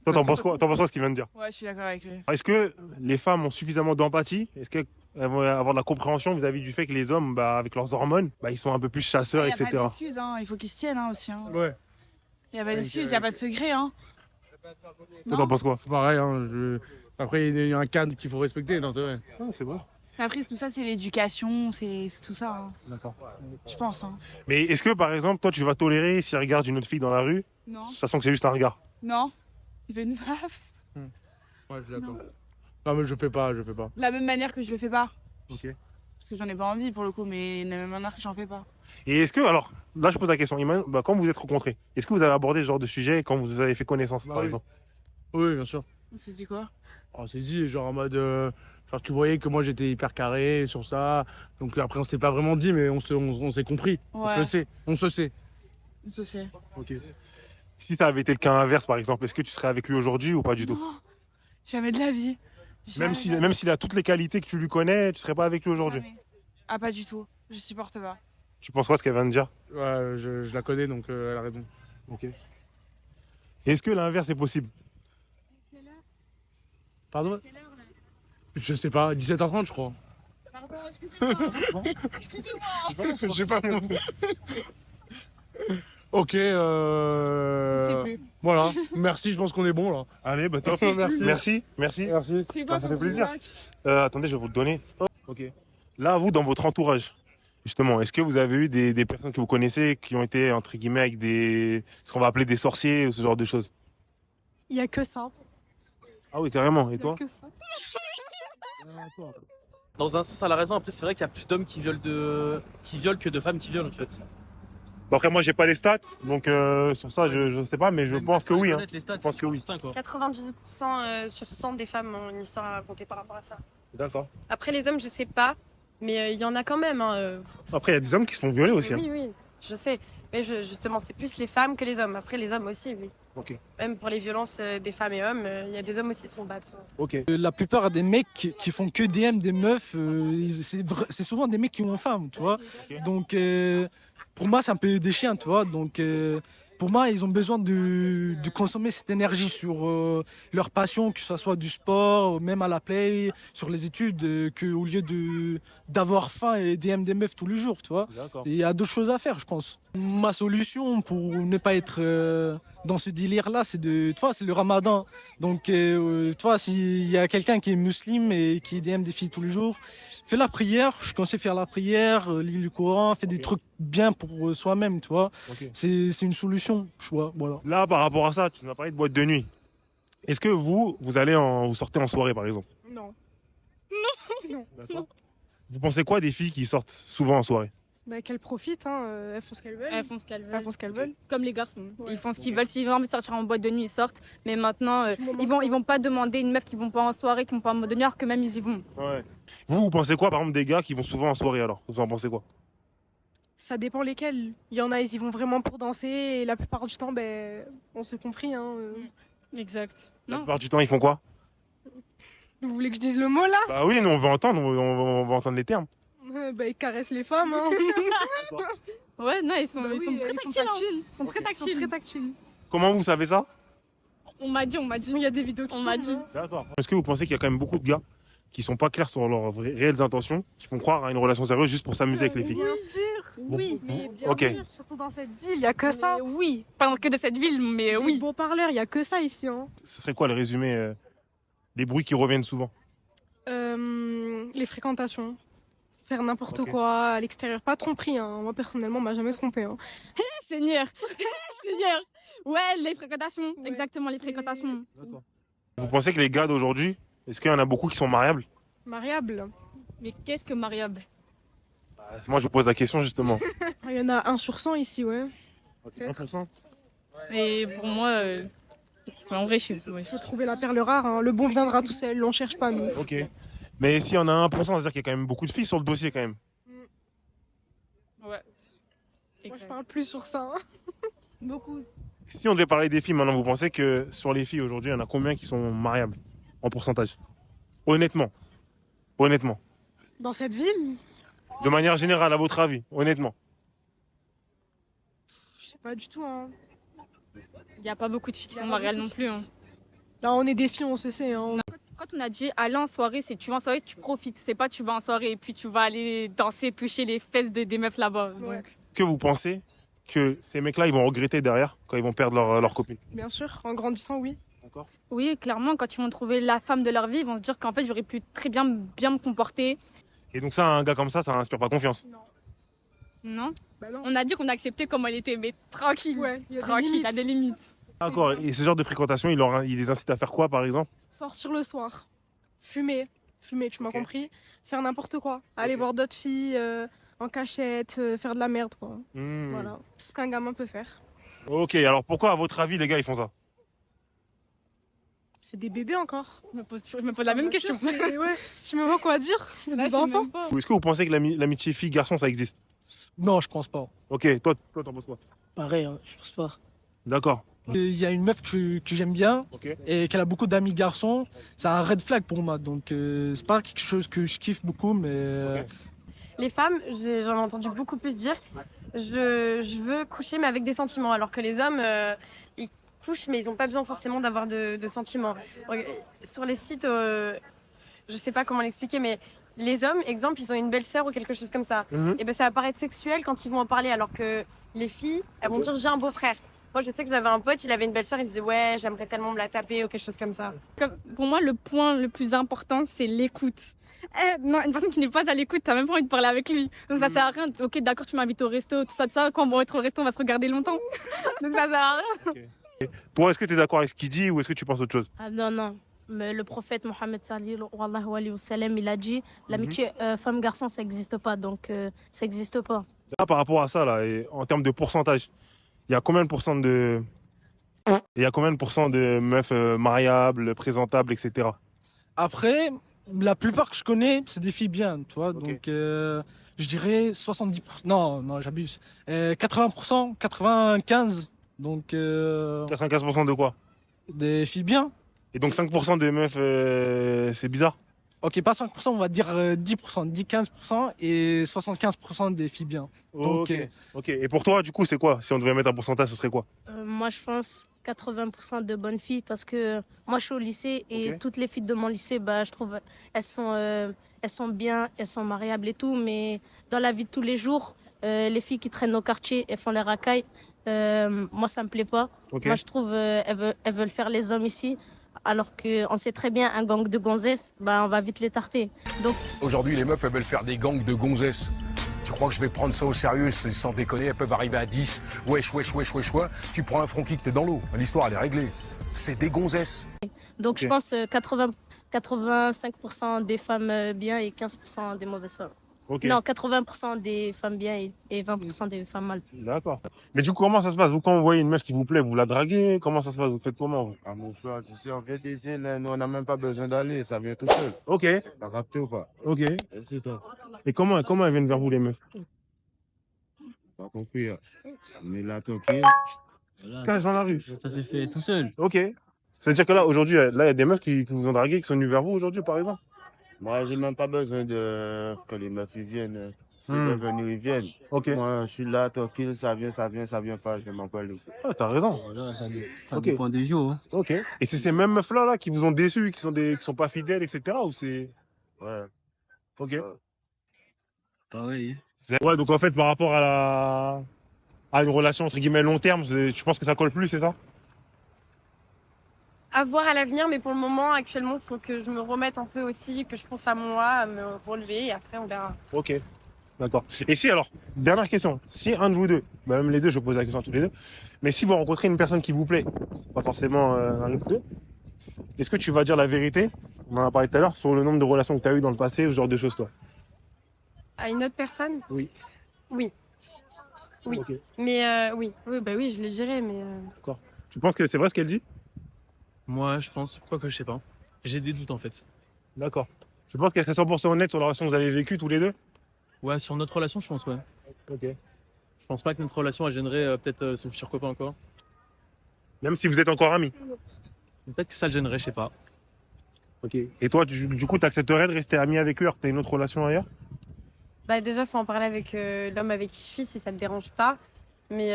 Toi, t'en penses quoi? T'en penses quoi ce qu'il vient de dire? Ouais, je suis d'accord avec lui. Est-ce que les femmes ont suffisamment d'empathie? Est-ce qu'elles vont avoir de la compréhension vis-à-vis du fait que les hommes, bah, avec leurs hormones, bah, ils sont un peu plus chasseurs, Il n'y a pas etc. d'excuse, hein. Il faut qu'ils se tiennent hein, aussi. Hein. Ouais. Il n'y a pas d'excuse, il n'y a pas de secret. Hein. Toi, t'en penses quoi? C'est pareil. Hein, après, il y a un cadre qu'il faut respecter. Non, c'est vrai. C'est bon. Après, tout ça, c'est l'éducation, c'est tout ça. Hein. D'accord. Je pense. Hein. Mais est-ce que, par exemple, toi, tu vas tolérer s'il regarde une autre fille dans la rue, Non. sachant que c'est juste un regard? Non, il veut une meuf. Ouais, je suis d'accord. Non, mais je fais pas. De la même manière que je le fais pas. Ok. Parce que j'en ai pas envie pour le coup, mais de la même manière que j'en fais pas. Et est-ce que, alors, là, je pose la question, bah, quand vous vous êtes rencontrés, est-ce que vous avez abordé ce genre de sujet quand vous avez fait connaissance, par oui. exemple? Oui, bien sûr. C'est dit quoi? On s'est dit, genre en mode. Genre, tu voyais que moi j'étais hyper carré sur ça. Donc après, on s'est pas vraiment dit, mais on s'est compris. Ouais. On se sait. On se sait. Ça se fait. Ok. Si ça avait été le cas inverse, par exemple, est-ce que tu serais avec lui aujourd'hui ou pas du tout? Jamais de la vie. Même s'il a toutes les qualités que tu lui connais, tu serais pas avec lui aujourd'hui? Jamais. Ah, pas du tout. Je supporte pas. Tu penses quoi ce qu'elle vient de dire? Ouais, je la connais, donc elle a raison. Ok. Et est-ce que l'inverse est possible? Pardon? Je sais pas, 17h30, je crois. Pardon, excusez-moi. Je sais pas. Ok, sais plus. voilà. Merci, je pense qu'on est bon là. Allez, bah top. Merci. Merci. C'est Bah, quoi ça ton fait plaisir. feedback? Attendez, je vais vous le donner. Ok. Là, vous, dans votre entourage, justement, est-ce que vous avez eu des personnes que vous connaissez qui ont été, entre guillemets, avec ce qu'on va appeler des sorciers ou ce genre de choses? Il y a que ça. Ah oui, carrément. Et Il y a toi? que ça. Dans un sens, à la raison. Après, c'est vrai qu'il y a plus d'hommes qui violent que de femmes qui violent, en fait. Bon, après, moi, j'ai pas les stats, donc sur ça, je sais pas, mais je pense que oui. Hein. Je pense que oui. 98% sur 100 des femmes ont une histoire à raconter par rapport à ça. D'accord. Après, les hommes, je sais pas, mais il y en a quand même. Hein. Après, il y a des hommes qui se font violer aussi. Oui, Hein. oui, je sais. Mais justement, c'est plus les femmes que les hommes. Après, les hommes aussi, oui. Ok. Même pour les violences des femmes et hommes, il y a des hommes aussi qui se font battre. Ok. La plupart des mecs qui font que DM des meufs, c'est souvent des mecs qui ont faim, tu vois. Donc, pour moi, c'est un peu des chiens, tu vois. Donc, pour moi, ils ont besoin de consommer cette énergie sur leur passion, que ce soit du sport, même à la play, sur les études, qu'au lieu d'avoir faim et DM des meufs tous les jours, tu vois. D'accord. Il y a d'autres choses à faire, je pense. Ma solution pour ne pas être dans ce délire-là, c'est c'est le ramadan. Donc, tu vois, s'il y a quelqu'un qui est musulman et qui DM des filles tous les jours, fais la prière, je conseille de faire la prière, lis le Coran, fais des trucs bien pour soi-même, tu vois. Ok. C'est une solution, je vois, voilà. Là, par rapport à ça, tu m'as parlé de boîte de nuit. Est-ce que vous sortez vous sortez en soirée, par exemple? Non. Non. D'accord. Vous pensez quoi des filles qui sortent souvent en soirée? Bah, qu'elles profitent, hein. Elles font ce qu'elles veulent. Elles font ce qu'elles veulent. Elles font ce qu'elles veulent. Comme les garçons. Ils font ce qu'ils veulent. S'ils ont envie de sortir en boîte de nuit, ils sortent. Mais maintenant, ils vont pas demander une meuf qui vont pas en soirée, qui vont pas en boîte de nuit, alors que même ils y vont. Ouais. Vous pensez quoi, par exemple, des gars qui vont souvent en soirée alors? Vous en pensez quoi? Ça dépend lesquels. Il y en a, ils y vont vraiment pour danser. Et la plupart du temps, ben, on s'est compris. Hein. Exact. La plupart du temps, ils font quoi? Vous voulez que je dise le mot là? Bah oui, nous on veut entendre, on va entendre les termes. Bah, ils caressent les femmes. Hein. Ouais, non, ils sont Bah oui, très ils sont tactiles. tactiles. Ils sont très Ils sont tactiles. très tactiles. Comment vous savez ça? On m'a dit. Il y a des vidéos qui On m'a tournent, dit. hein. D'accord. Est-ce que vous pensez qu'il y a quand même beaucoup de gars qui sont pas clairs sur leurs réelles intentions, qui font croire à une relation sérieuse juste pour s'amuser avec les filles? Bien sûr. Oui, mais bien Ok. sûr. Surtout dans cette ville, il y a que ça. Oui, pas que de cette ville, mais Des oui. beaux parleurs, il y a que ça ici. Hein. Ce serait quoi le résumé des bruits qui reviennent souvent? Les fréquentations. Faire n'importe Ok. quoi à l'extérieur. Pas tromperie. Hein. Moi, personnellement, on m'a jamais trompé. Hein. Seigneur. Seigneur. Ouais, les fréquentations. Exactement, les fréquentations. Vous pensez que les gars d'aujourd'hui, est-ce qu'il y en a beaucoup qui sont mariables? Mariable. Mais qu'est-ce que mariable? Moi je vous pose la question justement. Il y en a 1 sur 100 ici, ouais. 1%. Et pour moi, en vrai, je sais pas. Il faut trouver la perle rare. Hein. Le bon viendra tout seul. On cherche pas, nous. Ok. Mais s'il y en a 1%, c'est-à-dire qu'il y a quand même beaucoup de filles sur le dossier quand même. Ouais. Moi, je parle plus sur ça. Hein. Beaucoup. Si on devait parler des filles maintenant, vous pensez que sur les filles aujourd'hui, il y en a combien qui sont mariables en pourcentage? Honnêtement. Honnêtement. Dans cette ville, De manière générale, à votre avis, honnêtement. je sais pas du tout. Hein. Il n'y a pas beaucoup de filles qui sont mariales non plus. Hein. Non, on est des filles, on se sait. Hein. Quand on a dit aller en soirée, c'est tu vas en soirée, tu profites. C'est pas tu vas en soirée et puis tu vas aller danser, toucher les fesses des meufs là-bas. Ouais. Donc. Que vous pensez que ces mecs-là, ils vont regretter derrière quand ils vont perdre leur copine? Bien sûr, en grandissant, oui. D'accord. Oui, clairement, quand ils vont trouver la femme de leur vie, ils vont se dire qu'en fait, j'aurais pu très bien me comporter. Et donc ça, un gars comme ça inspire pas confiance. Non, Bah non. On a dit qu'on acceptait comme elle était, mais tranquille. Ouais, il y a des tranquille, limites. t'as des limites. D'accord. Et ce genre de fréquentation, il les incite à faire quoi, par exemple? Sortir le soir. Fumer. Fumer, tu m'as compris. Faire n'importe quoi. Aller voir d'autres filles en cachette, faire de la merde, quoi. Voilà. Tout ce qu'un gamin peut faire. Ok, alors pourquoi, à votre avis, les gars, ils font ça? C'est des bébés encore. Je me pose la même question. Ouais, je me vois quoi dire. C'est des enfants. Est-ce que vous pensez que l'amitié fille-garçon, ça existe? Non, je pense pas. Ok, toi, t'en penses quoi? Pareil, hein, je pense pas. D'accord. Il y a une meuf que j'aime bien et qu'elle a beaucoup d'amis garçons. C'est un red flag pour moi. Donc, c'est pas quelque chose que je kiffe beaucoup, mais. Les femmes, j'en ai entendu beaucoup plus dire, je veux coucher mais avec des sentiments, alors que les hommes, ils couchent mais ils n'ont pas besoin forcément d'avoir de sentiments. Sur les sites, je sais pas comment l'expliquer, mais les hommes, exemple, ils ont une belle-sœur ou quelque chose comme ça. Et ben ça va paraître sexuel quand ils vont en parler, alors que les filles, elles vont dire j'ai un beau-frère. Moi, je sais que j'avais un pote, il avait une belle-sœur, il disait ouais, j'aimerais tellement me la taper ou quelque chose comme ça. Pour moi, le point le plus important, c'est l'écoute. Non, une personne qui n'est pas à l'écoute, t'as même pas envie de parler avec lui. Donc ça sert à rien. Ok, d'accord, tu m'invites au resto, tout ça. Quand on va être au resto, on va se regarder longtemps. Donc ça sert à rien. Toi, est-ce que tu es d'accord avec ce qu'il dit ou est-ce que tu penses autre chose? Ah non, non. Mais le prophète Mohammed sallallahu alayhi wa sallam, il a dit l'amitié femme-garçon, ça n'existe pas. Donc, ça n'existe pas. Là, par rapport à ça, là, et en termes de pourcentage, il y a combien de pourcents de... Il y a combien de pourcents de meufs mariables, présentables, etc. Après, la plupart que je connais, c'est des filles bien, tu vois. Donc, je dirais 70%. Non, j'abuse. 80%, 95%. Donc. 95% de quoi? Des filles bien. Et donc 5% des meufs, c'est bizarre? Ok, pas 5%, on va dire 10%, 10-15% et 75% des filles bien. Donc, ok. Et pour toi, du coup, c'est quoi? Si on devait mettre un pourcentage, ce serait quoi? Moi, je pense 80% de bonnes filles parce que moi, je suis au lycée et toutes les filles de mon lycée, bah, je trouve, elles sont bien, elles sont mariables et tout. Mais dans la vie de tous les jours, les filles qui traînent au quartier, elles font les racailles. Moi, ça me plaît pas. Moi, je trouve, elles veulent faire les hommes ici. Alors qu'on sait très bien, un gang de gonzesses, bah, on va vite les tarter. Donc... Aujourd'hui, les meufs, elles veulent faire des gangs de gonzesses. Tu crois que je vais prendre ça au sérieux? Sans déconner, elles peuvent arriver à 10. Wesh. Tu prends un front kick, t'es dans l'eau. L'histoire, elle est réglée. C'est des gonzesses. Donc Ok. je pense 85% des femmes bien et 15% des mauvaises femmes. Ok. Non, 80% des femmes bien et 20% des femmes mal. D'accord. Mais du coup, comment ça se passe? Vous, quand vous voyez une meuf qui vous plaît, vous la draguez? Comment ça se passe? Vous faites comment, vous? Ah, mon frère, tu sais, on vient d'ici, là, nous, on n'a même pas besoin d'aller, ça vient tout seul. Ok. T'as capté ou pas? Ok. Et c'est toi. Et comment elles viennent vers vous, les meufs? Pas compris, hein. On est là, tranquille. Cache dans la rue. Ça s'est fait tout seul. Ok. C'est-à-dire que là, aujourd'hui, là, il y a des meufs qui vous ont dragué, qui sont venues vers vous aujourd'hui, par exemple? Moi, j'ai même pas besoin que les meufs ils viennent. S'ils veulent venir, ils viennent. Ok. Moi, je suis là, tranquille, ça vient pas, je m'en parle. Ah, t'as raison. Ça Ok. dépend des jours. Hein. Ok. Et c'est ces mêmes meufs-là là, qui vous ont déçus, qui sont pas fidèles, etc. Ou c'est... Ouais. Ok. Pareil. Ouais, donc en fait, par rapport à une relation, entre guillemets, long terme, tu penses que ça colle plus, c'est ça? À voir à l'avenir, mais pour le moment, actuellement, il faut que je me remette un peu aussi, que je pense à moi, à me relever, et après, on verra. Ok. D'accord. Et si, alors, dernière question. Si un de vous deux, bah même les deux, je pose la question à tous les deux, mais si vous rencontrez une personne qui vous plaît, c'est pas forcément un de vous deux, est-ce que tu vas dire la vérité, on en a parlé tout à l'heure, sur le nombre de relations que tu as eues dans le passé, ou ce genre de choses, toi? À une autre personne? Oui. Oui. Oui. Ok. Mais oui, bah oui, je le dirais, mais... D'accord. Tu penses que c'est vrai ce qu'elle dit? Moi, je pense, quoique je sais pas. J'ai des doutes en fait. D'accord. Tu penses qu'elle serait 100% honnête sur la relation que vous avez vécue tous les deux? Ouais, sur notre relation, je pense, ouais. Ok. Je pense pas que notre relation, elle gênerait peut-être son futur copain encore. Même si vous êtes encore amis? Peut-être que ça le gênerait, je sais pas. Ok. Et toi, du coup, tu accepterais de rester ami avec eux alors que tu as une autre relation ailleurs? Bah déjà, faut en parler avec l'homme avec qui je suis, si ça te dérange pas. Mais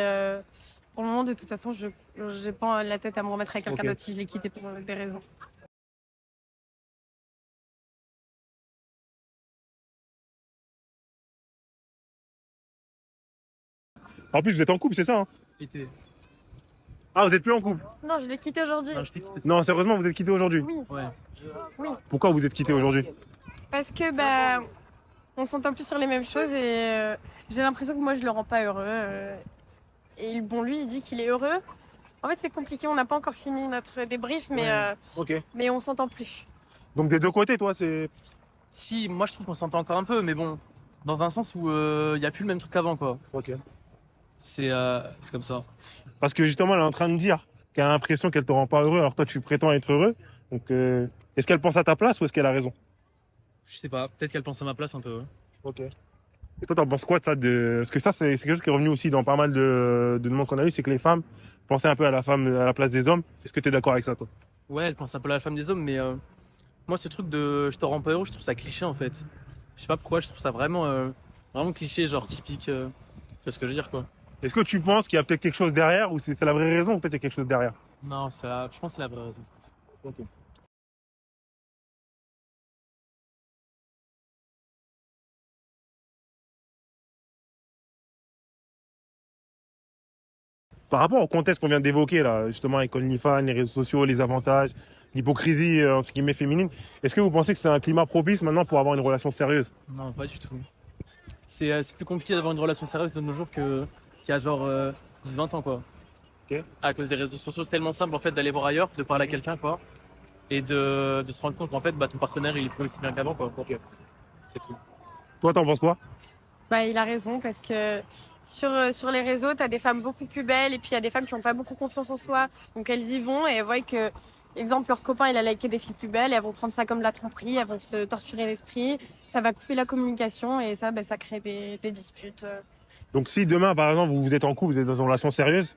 pour le moment, de toute façon, j'ai pas la tête à me remettre avec quelqu'un Ok. d'autre si je l'ai quitté pour des raisons. En plus, vous êtes en couple, c'est ça, hein? Été. Ah, vous êtes plus en couple? Non, je l'ai quitté aujourd'hui. Non, je t'ai quitté. Non, sérieusement, vous êtes quittés aujourd'hui? Oui. Ouais. Oui. Pourquoi vous êtes quittés aujourd'hui? Parce que bah, on s'entend plus sur les mêmes choses et j'ai l'impression que moi, je le rends pas heureux. Et bon, lui, il dit qu'il est heureux. En fait, c'est compliqué. On n'a pas encore fini notre débrief, mais Ok. mais on s'entend plus. Donc des deux côtés, toi, c'est... Si, moi je trouve qu'on s'entend encore un peu, mais bon, dans un sens où il n'y a plus le même truc qu'avant, quoi. Ok. C'est comme ça. Parce que justement, elle est en train de dire qu'elle a l'impression qu'elle te rend pas heureux, alors toi, tu prétends être heureux. Donc, est-ce qu'elle pense à ta place ou est-ce qu'elle a raison? Je sais pas, peut-être qu'elle pense à ma place un peu. Ouais. Ok. Et toi, t'en penses quoi de ça Parce que ça, c'est quelque chose qui est revenu aussi dans pas mal de demandes qu'on a eues, c'est que les femmes pensaient un peu à la femme à la place des hommes. Est-ce que tu es d'accord avec ça, toi? Ouais, elle pense un peu à la femme des hommes, mais moi ce truc de je te rends pas heureux, je trouve ça cliché en fait. Je sais pas pourquoi, je trouve ça vraiment cliché, genre typique. Tu vois ce que je veux dire, quoi. Est-ce que tu penses qu'il y a peut-être quelque chose derrière ou c'est la vraie raison ou peut-être qu'il y a quelque chose derrière? Non, je pense que c'est la vraie raison. Ok. Par rapport au contexte qu'on vient d'évoquer, là, justement, avec OnlyFans, les réseaux sociaux, les avantages, l'hypocrisie, entre guillemets, féminine, est-ce que vous pensez que c'est un climat propice maintenant pour avoir une relation sérieuse? Non, pas du tout. C'est plus compliqué d'avoir une relation sérieuse de nos jours qu'il y a genre 10-20 ans, quoi. Ok. À cause des réseaux sociaux, c'est tellement simple en fait d'aller voir ailleurs, de parler à quelqu'un, quoi. Et de se rendre compte qu'en fait, bah, ton partenaire, il est plus aussi bien qu'avant, quoi. Ok. C'est tout. Toi, t'en penses quoi? Bah, il a raison parce que sur les réseaux, t'as des femmes beaucoup plus belles et puis il y a des femmes qui n'ont pas beaucoup confiance en soi. Donc elles y vont et elles voient que, exemple, leur copain il a liké des filles plus belles et elles vont prendre ça comme de la tromperie, elles vont se torturer l'esprit. Ça va couper la communication et ça, bah, ça crée des disputes. Donc si demain, par exemple, vous êtes en couple, vous êtes dans une relation sérieuse,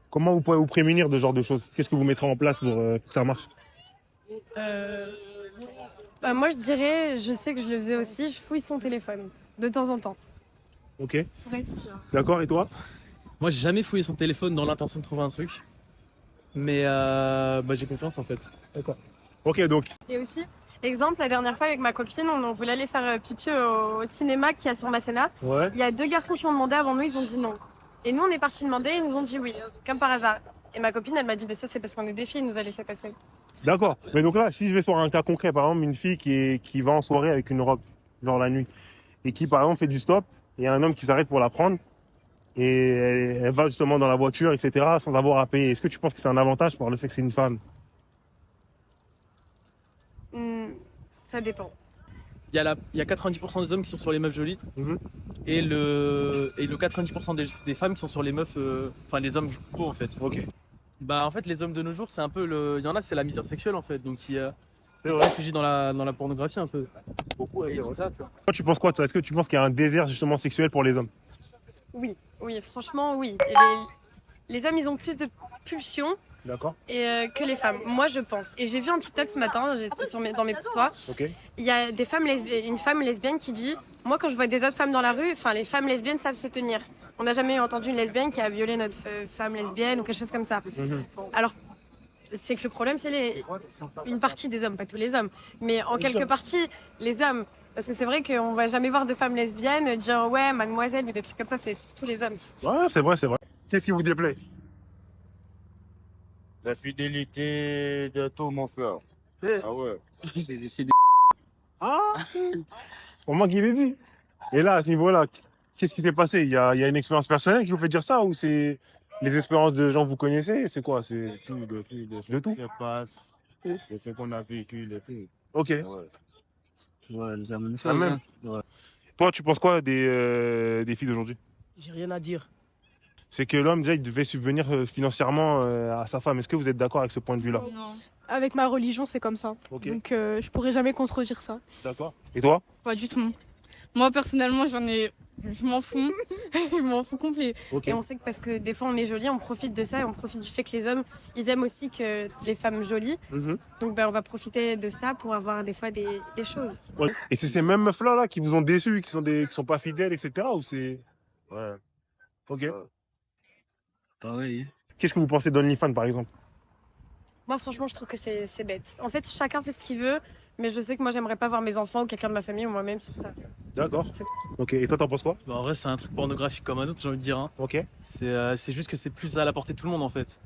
comment vous pouvez vous prémunir de ce genre de choses? Qu'est-ce que vous mettrez en place pour que ça marche? Bah, moi je dirais, je sais que je le faisais aussi, je fouille son téléphone de temps en temps. Ok. Pour être sûr. D'accord, et toi? Moi, j'ai jamais fouillé son téléphone dans l'intention de trouver un truc. Mais bah, j'ai confiance en fait. D'accord. Ok, donc. Et aussi, exemple, la dernière fois avec ma copine, on voulait aller faire pipi au cinéma qu'il y a sur Masséna. Ouais. Il y a 2 garçons qui ont demandé avant nous, ils ont dit non. Et nous, on est partis demander, ils nous ont dit oui, comme par hasard. Et ma copine, elle m'a dit, bah, ça c'est parce qu'on est des filles, elle nous a laissé passer. D'accord. Mais donc là, si je vais sur un cas concret, par exemple, une fille qui va en soirée avec une robe, genre la nuit, et qui, par exemple, fait du stop, et il y a un homme qui s'arrête pour la prendre, et elle va justement dans la voiture, etc., sans avoir à payer. Est-ce que tu penses que c'est un avantage par le fait que c'est une femme? Ça dépend. Il y a 90% des hommes qui sont sur les meufs jolies et le 90% des femmes qui sont sur les meufs, enfin les hommes beaux en fait. Ok. Bah en fait les hommes de nos jours c'est un peu il y en a c'est la misère sexuelle en fait donc qui C'est se vrai. réfugie dans la pornographie un peu. Beaucoup, Et ils ont ça tu vois. Toi, tu penses quoi, toi? Est-ce que tu penses qu'il y a un désert justement sexuel pour les hommes? Oui, oui, franchement, oui. Et les hommes, ils ont plus de pulsions D'accord. que les femmes. Moi, je pense. Et j'ai vu un TikTok ce matin, j'étais dans mes poussoirs. Ok. Il y a une femme lesbienne qui dit, moi, quand je vois des autres femmes dans la rue, enfin, les femmes lesbiennes savent se tenir. On n'a jamais entendu une lesbienne qui a violé notre femme lesbienne ou quelque chose comme ça. Alors, c'est que le problème, c'est une partie des hommes, pas tous les hommes, mais en quelque partie, les hommes. Parce que c'est vrai qu'on va jamais voir de femmes lesbiennes dire ouais, mademoiselle ou des trucs comme ça, c'est surtout les hommes. Ouais, c'est vrai, c'est vrai. Qu'est-ce qui vous déplaît? La fidélité de tout, mon frère. Ah ouais. Ah c'est pour moi qui l'ai dit. Et là, à ce niveau-là, qu'est-ce qui s'est passé? Il y a une expérience personnelle qui vous fait dire ça ou c'est les expériences de gens que vous connaissez? C'est quoi? C'est De tout. Ça passe, de ce qu'on a vécu, de tout. Ok. Ouais, ça amène Ça même. Ouais. Toi, tu penses quoi des filles d'aujourd'hui? J'ai rien à dire. C'est que l'homme, déjà, il devait subvenir financièrement à sa femme. Est-ce que vous êtes d'accord avec ce point de vue-là? Non. Avec ma religion, c'est comme ça. Ok. Donc je pourrais jamais contredire ça. D'accord. Et toi? Pas du tout. Moi, personnellement, je m'en fous. Je m'en fous complet. Ok. Et on sait que parce que des fois on est joli, on profite de ça et on profite du fait que les hommes, ils aiment aussi que les femmes jolies. Donc on va profiter de ça pour avoir des fois des choses. Ouais. Et c'est ces mêmes meufs-là là, qui vous ont déçus, qui sont pas fidèles, etc. Ou c'est... Ouais. Ok. Pareil. Qu'est-ce que vous pensez d'OnlyFans, par exemple? Moi franchement je trouve que c'est bête. En fait chacun fait ce qu'il veut, mais je sais que moi j'aimerais pas voir mes enfants ou quelqu'un de ma famille ou moi-même sur ça. D'accord. Ok. Et toi, t'en penses quoi? Bah, en vrai c'est un truc pornographique comme un autre j'ai envie de dire. Hein. Ok. C'est juste que c'est plus à la portée de tout le monde en fait.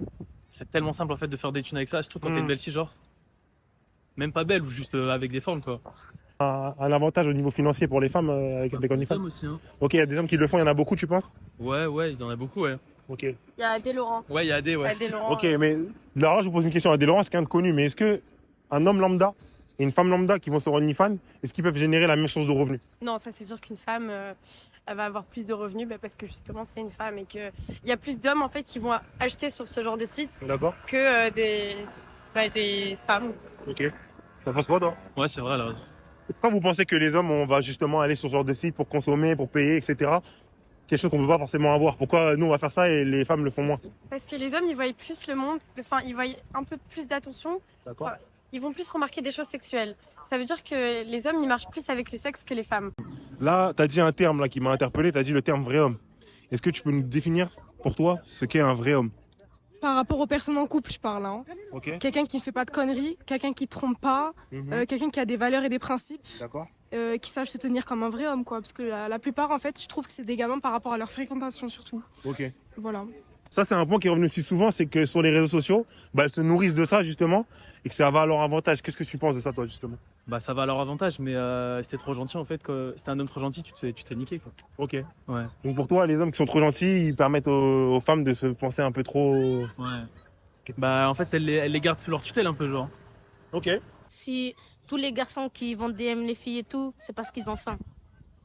C'est tellement simple en fait de faire des thunes avec ça, je trouve quand t'es une belle fille genre. Même pas belle ou juste avec des formes quoi. Un avantage au niveau financier pour les femmes avec Les OnlyFans? hommes aussi hein. Ok, il y a des hommes qui le font, il y en a beaucoup, tu penses? Ouais, il y en a beaucoup ouais. Ok. Il y a Adé Laurent. Ouais, il y a Adé ouais. Adé Laurent. Ok, mais là, je vous pose une question. Adé Laurent, c'est quelqu'un de connu, mais est-ce que un homme lambda et une femme lambda qui vont sur OnlyFans, est-ce qu'ils peuvent générer la même source de revenus? Non, ça c'est sûr qu'une femme, elle va avoir plus de revenus parce que justement c'est une femme et qu'il y a plus d'hommes en fait qui vont acheter sur ce genre de site D'accord. que des femmes. Ok. Ça passe quoi, toi? Ouais, c'est vrai, elle a raison. Pourquoi vous pensez que les hommes, on va justement aller sur ce genre de site pour consommer, pour payer, etc. Quelque chose qu'on ne peut pas forcément avoir. Pourquoi nous, on va faire ça et les femmes le font moins? Parce que les hommes, ils voient plus le monde, enfin, ils voient un peu plus d'attention. D'accord. Enfin, ils vont plus remarquer des choses sexuelles. Ça veut dire que les hommes, ils marchent plus avec le sexe que les femmes. Là, tu as dit un terme là, qui m'a interpellé, tu as dit le terme vrai homme. Est-ce que tu peux nous définir pour toi ce qu'est un vrai homme? Par rapport aux personnes en couple, je parle. Hein. Ok. Quelqu'un qui ne fait pas de conneries, quelqu'un qui ne trompe pas, quelqu'un qui a des valeurs et des principes, D'accord. qui sache se tenir comme un vrai homme, quoi. Parce que la plupart, en fait, je trouve que c'est des gamins par rapport à leur fréquentation, surtout. Ok. Voilà. Ça, c'est un point qui est revenu aussi souvent, c'est que sur les réseaux sociaux, elles se nourrissent de ça, justement, et que ça va à leur avantage. Qu'est-ce que tu penses de ça, toi, justement? Bah ça va à leur avantage, mais si t'es trop gentil en fait, si t'es un homme trop gentil, tu te fais niquer quoi. Ok. Ouais. Donc pour toi, les hommes qui sont trop gentils, ils permettent aux femmes de se penser un peu trop... Ouais. Bah en fait, elles les gardent sous leur tutelle un peu, genre. Ok. Si tous les garçons qui vont DM les filles et tout, c'est parce qu'ils ont faim.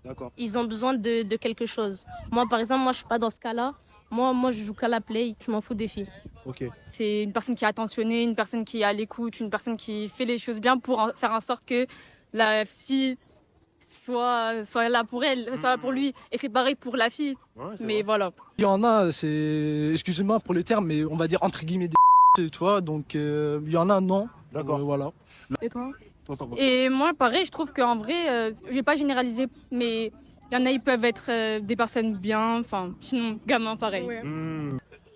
D'accord. Ils ont besoin de quelque chose. Moi, par exemple, moi, je suis pas dans ce cas-là. Moi, je joue qu'à la play, je m'en fous des filles. Ok. C'est une personne qui est attentionnée, une personne qui est à l'écoute, une personne qui fait les choses bien pour faire en sorte que la fille soit là pour elle, soit là pour lui. Et c'est pareil pour la fille. Ouais, mais vrai. voilà. Il y en a, c'est, excusez-moi pour le terme, mais on va dire entre guillemets des tu vois, donc il y en a, non. D'accord. Voilà. Et toi? Et moi, pareil, je trouve qu'en vrai, je vais pas généraliser, mais il y en a, ils peuvent être des personnes bien, enfin, sinon, gamins, pareil.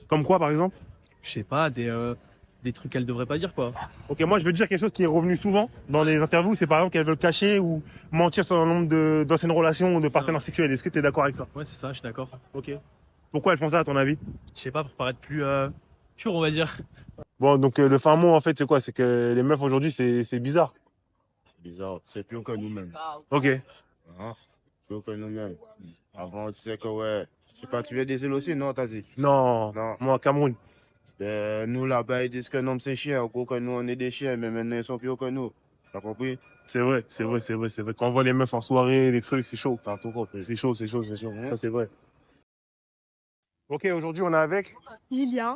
Comme quoi, par exemple? Je sais pas, des trucs qu'elles devraient pas dire quoi. Ok, moi je veux dire quelque chose qui est revenu souvent dans les interviews, c'est par exemple qu'elles veulent cacher ou mentir sur le nombre d'anciennes relations ou de partenaires sexuels. Est-ce que tu es d'accord avec ça? Ouais, c'est ça, je suis d'accord. Ok. Pourquoi elles font ça à ton avis? Je sais pas, pour paraître plus pur, on va dire. Bon, donc le fin mot en fait, c'est quoi? C'est que les meufs aujourd'hui, c'est bizarre. C'est bizarre, c'est plus que nous-mêmes. Ok. Hein? Plus que nous-mêmes. Avant, tu sais que ouais. Je sais pas, tu viens des îles aussi, non, t'as dit? Non, moi, Cameroun. Nous, là-bas, ils disent que non, c'est chien. Au coup que nous, on est des chiens, mais maintenant, ils sont plus que nous. T'as compris? C'est vrai. Quand on voit les meufs en soirée, les trucs, c'est chaud. T'as tout compris. C'est chaud. Ça, c'est vrai. Ok, aujourd'hui, on est avec. Lilia.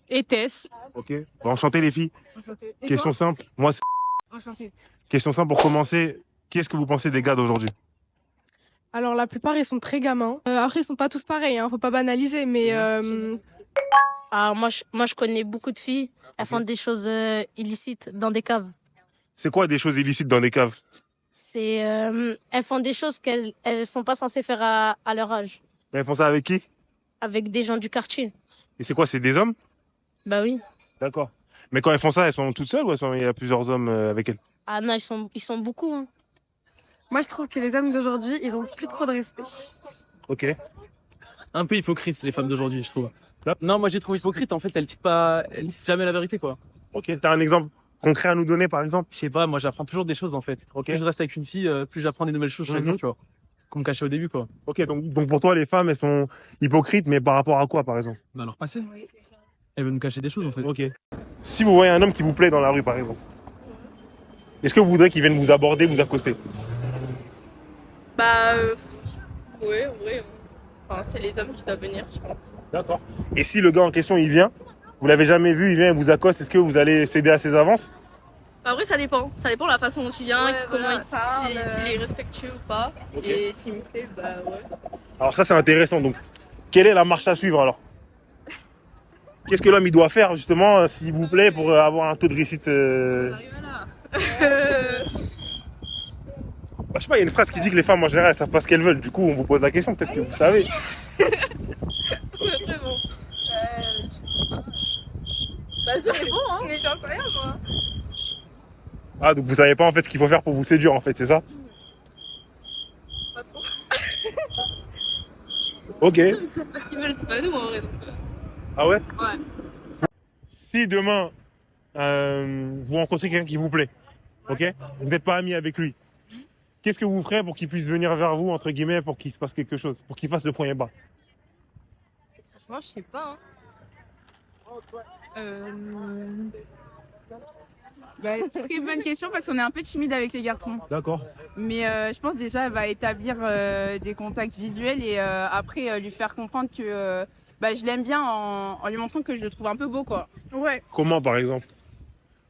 Et Tess. Ok. Enchanté, les filles. Enchantée. Et Question toi? simple. Moi, c'est. Enchantée. Question simple pour commencer. Qu'est-ce que vous pensez des gars d'aujourd'hui? Alors la plupart ils sont très gamins. Après ils sont pas tous pareils, hein, faut pas banaliser, mais Moi, je connais beaucoup de filles. Elles font des choses illicites dans des caves. C'est quoi des choses illicites dans des caves? Elles font des choses qu'elles sont pas censées faire à leur âge. Elles font ça avec qui? Avec des gens du quartier. Et c'est quoi? C'est des hommes? Bah oui. D'accord. Mais quand elles font ça, elles sont toutes seules ou il y a plusieurs hommes avec elles? Ah non, ils sont beaucoup. Hein. moi je trouve que les hommes d'aujourd'hui ils ont plus trop de respect. Ok. Un peu hypocrite, les femmes d'aujourd'hui, je trouve. Non, moi j'ai trouvé hypocrite. En fait, elles disent jamais la vérité, quoi. Ok, t'as un exemple concret à nous donner, par exemple? Je sais pas, moi j'apprends toujours des choses, en fait. Ok. Plus je reste avec une fille, plus j'apprends des nouvelles choses chaque jour, tu vois. Qu'on me cachait au début, quoi. Ok, donc pour toi, les femmes, elles sont hypocrites, mais par rapport à quoi, par exemple? Dans leur passé. Elles veulent nous cacher des choses, en fait. Ok. Si vous voyez un homme qui vous plaît dans la rue, par exemple, est-ce que vous voudrez qu'il vienne vous aborder, vous accoster? Bah, ouais, en vrai. Enfin, c'est les hommes qui doivent venir, je pense. D'accord. Et si le gars en question, il vient, vous l'avez jamais vu, il vient et vous accoste, est-ce que vous allez céder à ses avances? Bah, en vrai, ça dépend. Ça dépend de la façon dont il vient, comment il parle, s'il est respectueux ou pas. Ok. Et s'il me plaît, bah ouais. Alors ça, c'est intéressant. Donc, quelle est la marche à suivre, alors? Qu'est-ce que l'homme, il doit faire, justement, s'il vous plaît, pour avoir un taux de réussite Bah, je sais pas, il y a une phrase qui dit que les femmes, en général, elles savent pas ce qu'elles veulent. Du coup, on vous pose la question, peut-être que vous savez. C'est bon. Je sais pas. Bah, c'est bon, hein, mais j'en sais rien, moi. Ah, donc vous savez pas, en fait, ce qu'il faut faire pour vous séduire, en fait, c'est ça? Pas trop. Ok. C'est parce qu'ils veulent, c'est pas nous, en vrai. Donc, Ah ouais? ouais. Si demain, vous rencontrez quelqu'un qui vous plaît, ok? Vous n'êtes pas ami avec lui. Qu'est-ce que vous ferez pour qu'il puisse venir vers vous, entre guillemets, pour qu'il se passe quelque chose, pour qu'il fasse le premier pas? Franchement, je sais pas. Bah, très bonne question parce qu'on est un peu timide avec les garçons. D'accord. Mais je pense déjà elle va établir des contacts visuels et après lui faire comprendre que bah, je l'aime bien en lui montrant que je le trouve un peu beau quoi. Ouais. Comment, par exemple?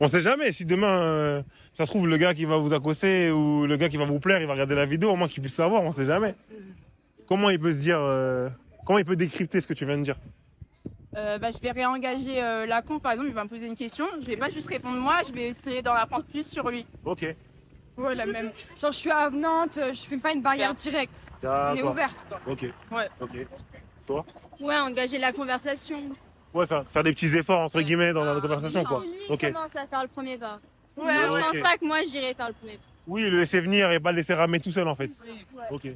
On sait jamais. Si demain, ça se trouve, le gars qui va vous accoster ou le gars qui va vous plaire, il va regarder la vidéo, au moins qu'il puisse savoir, on sait jamais. Comment il peut se dire, comment il peut décrypter ce que tu viens de dire? Bah, je vais réengager la con par exemple, il va me poser une question, je vais pas juste répondre moi, je vais essayer d'en apprendre plus sur lui. Ok. Ouais, la même. Genre, je suis avenante, je fais pas une barrière directe. On est ouverte, quoi. Ok. Ouais. Ok. Toi? Ouais, engager la conversation. Ouais, faire des petits efforts, entre guillemets, dans la conversation, quoi. Si lui Ok. commence à faire le premier pas. Sinon, Ouais, je pense ok. pas que moi j'irai faire le premier pas. Oui, le laisser venir et pas le laisser ramer tout seul, en fait. Ouais. Ok.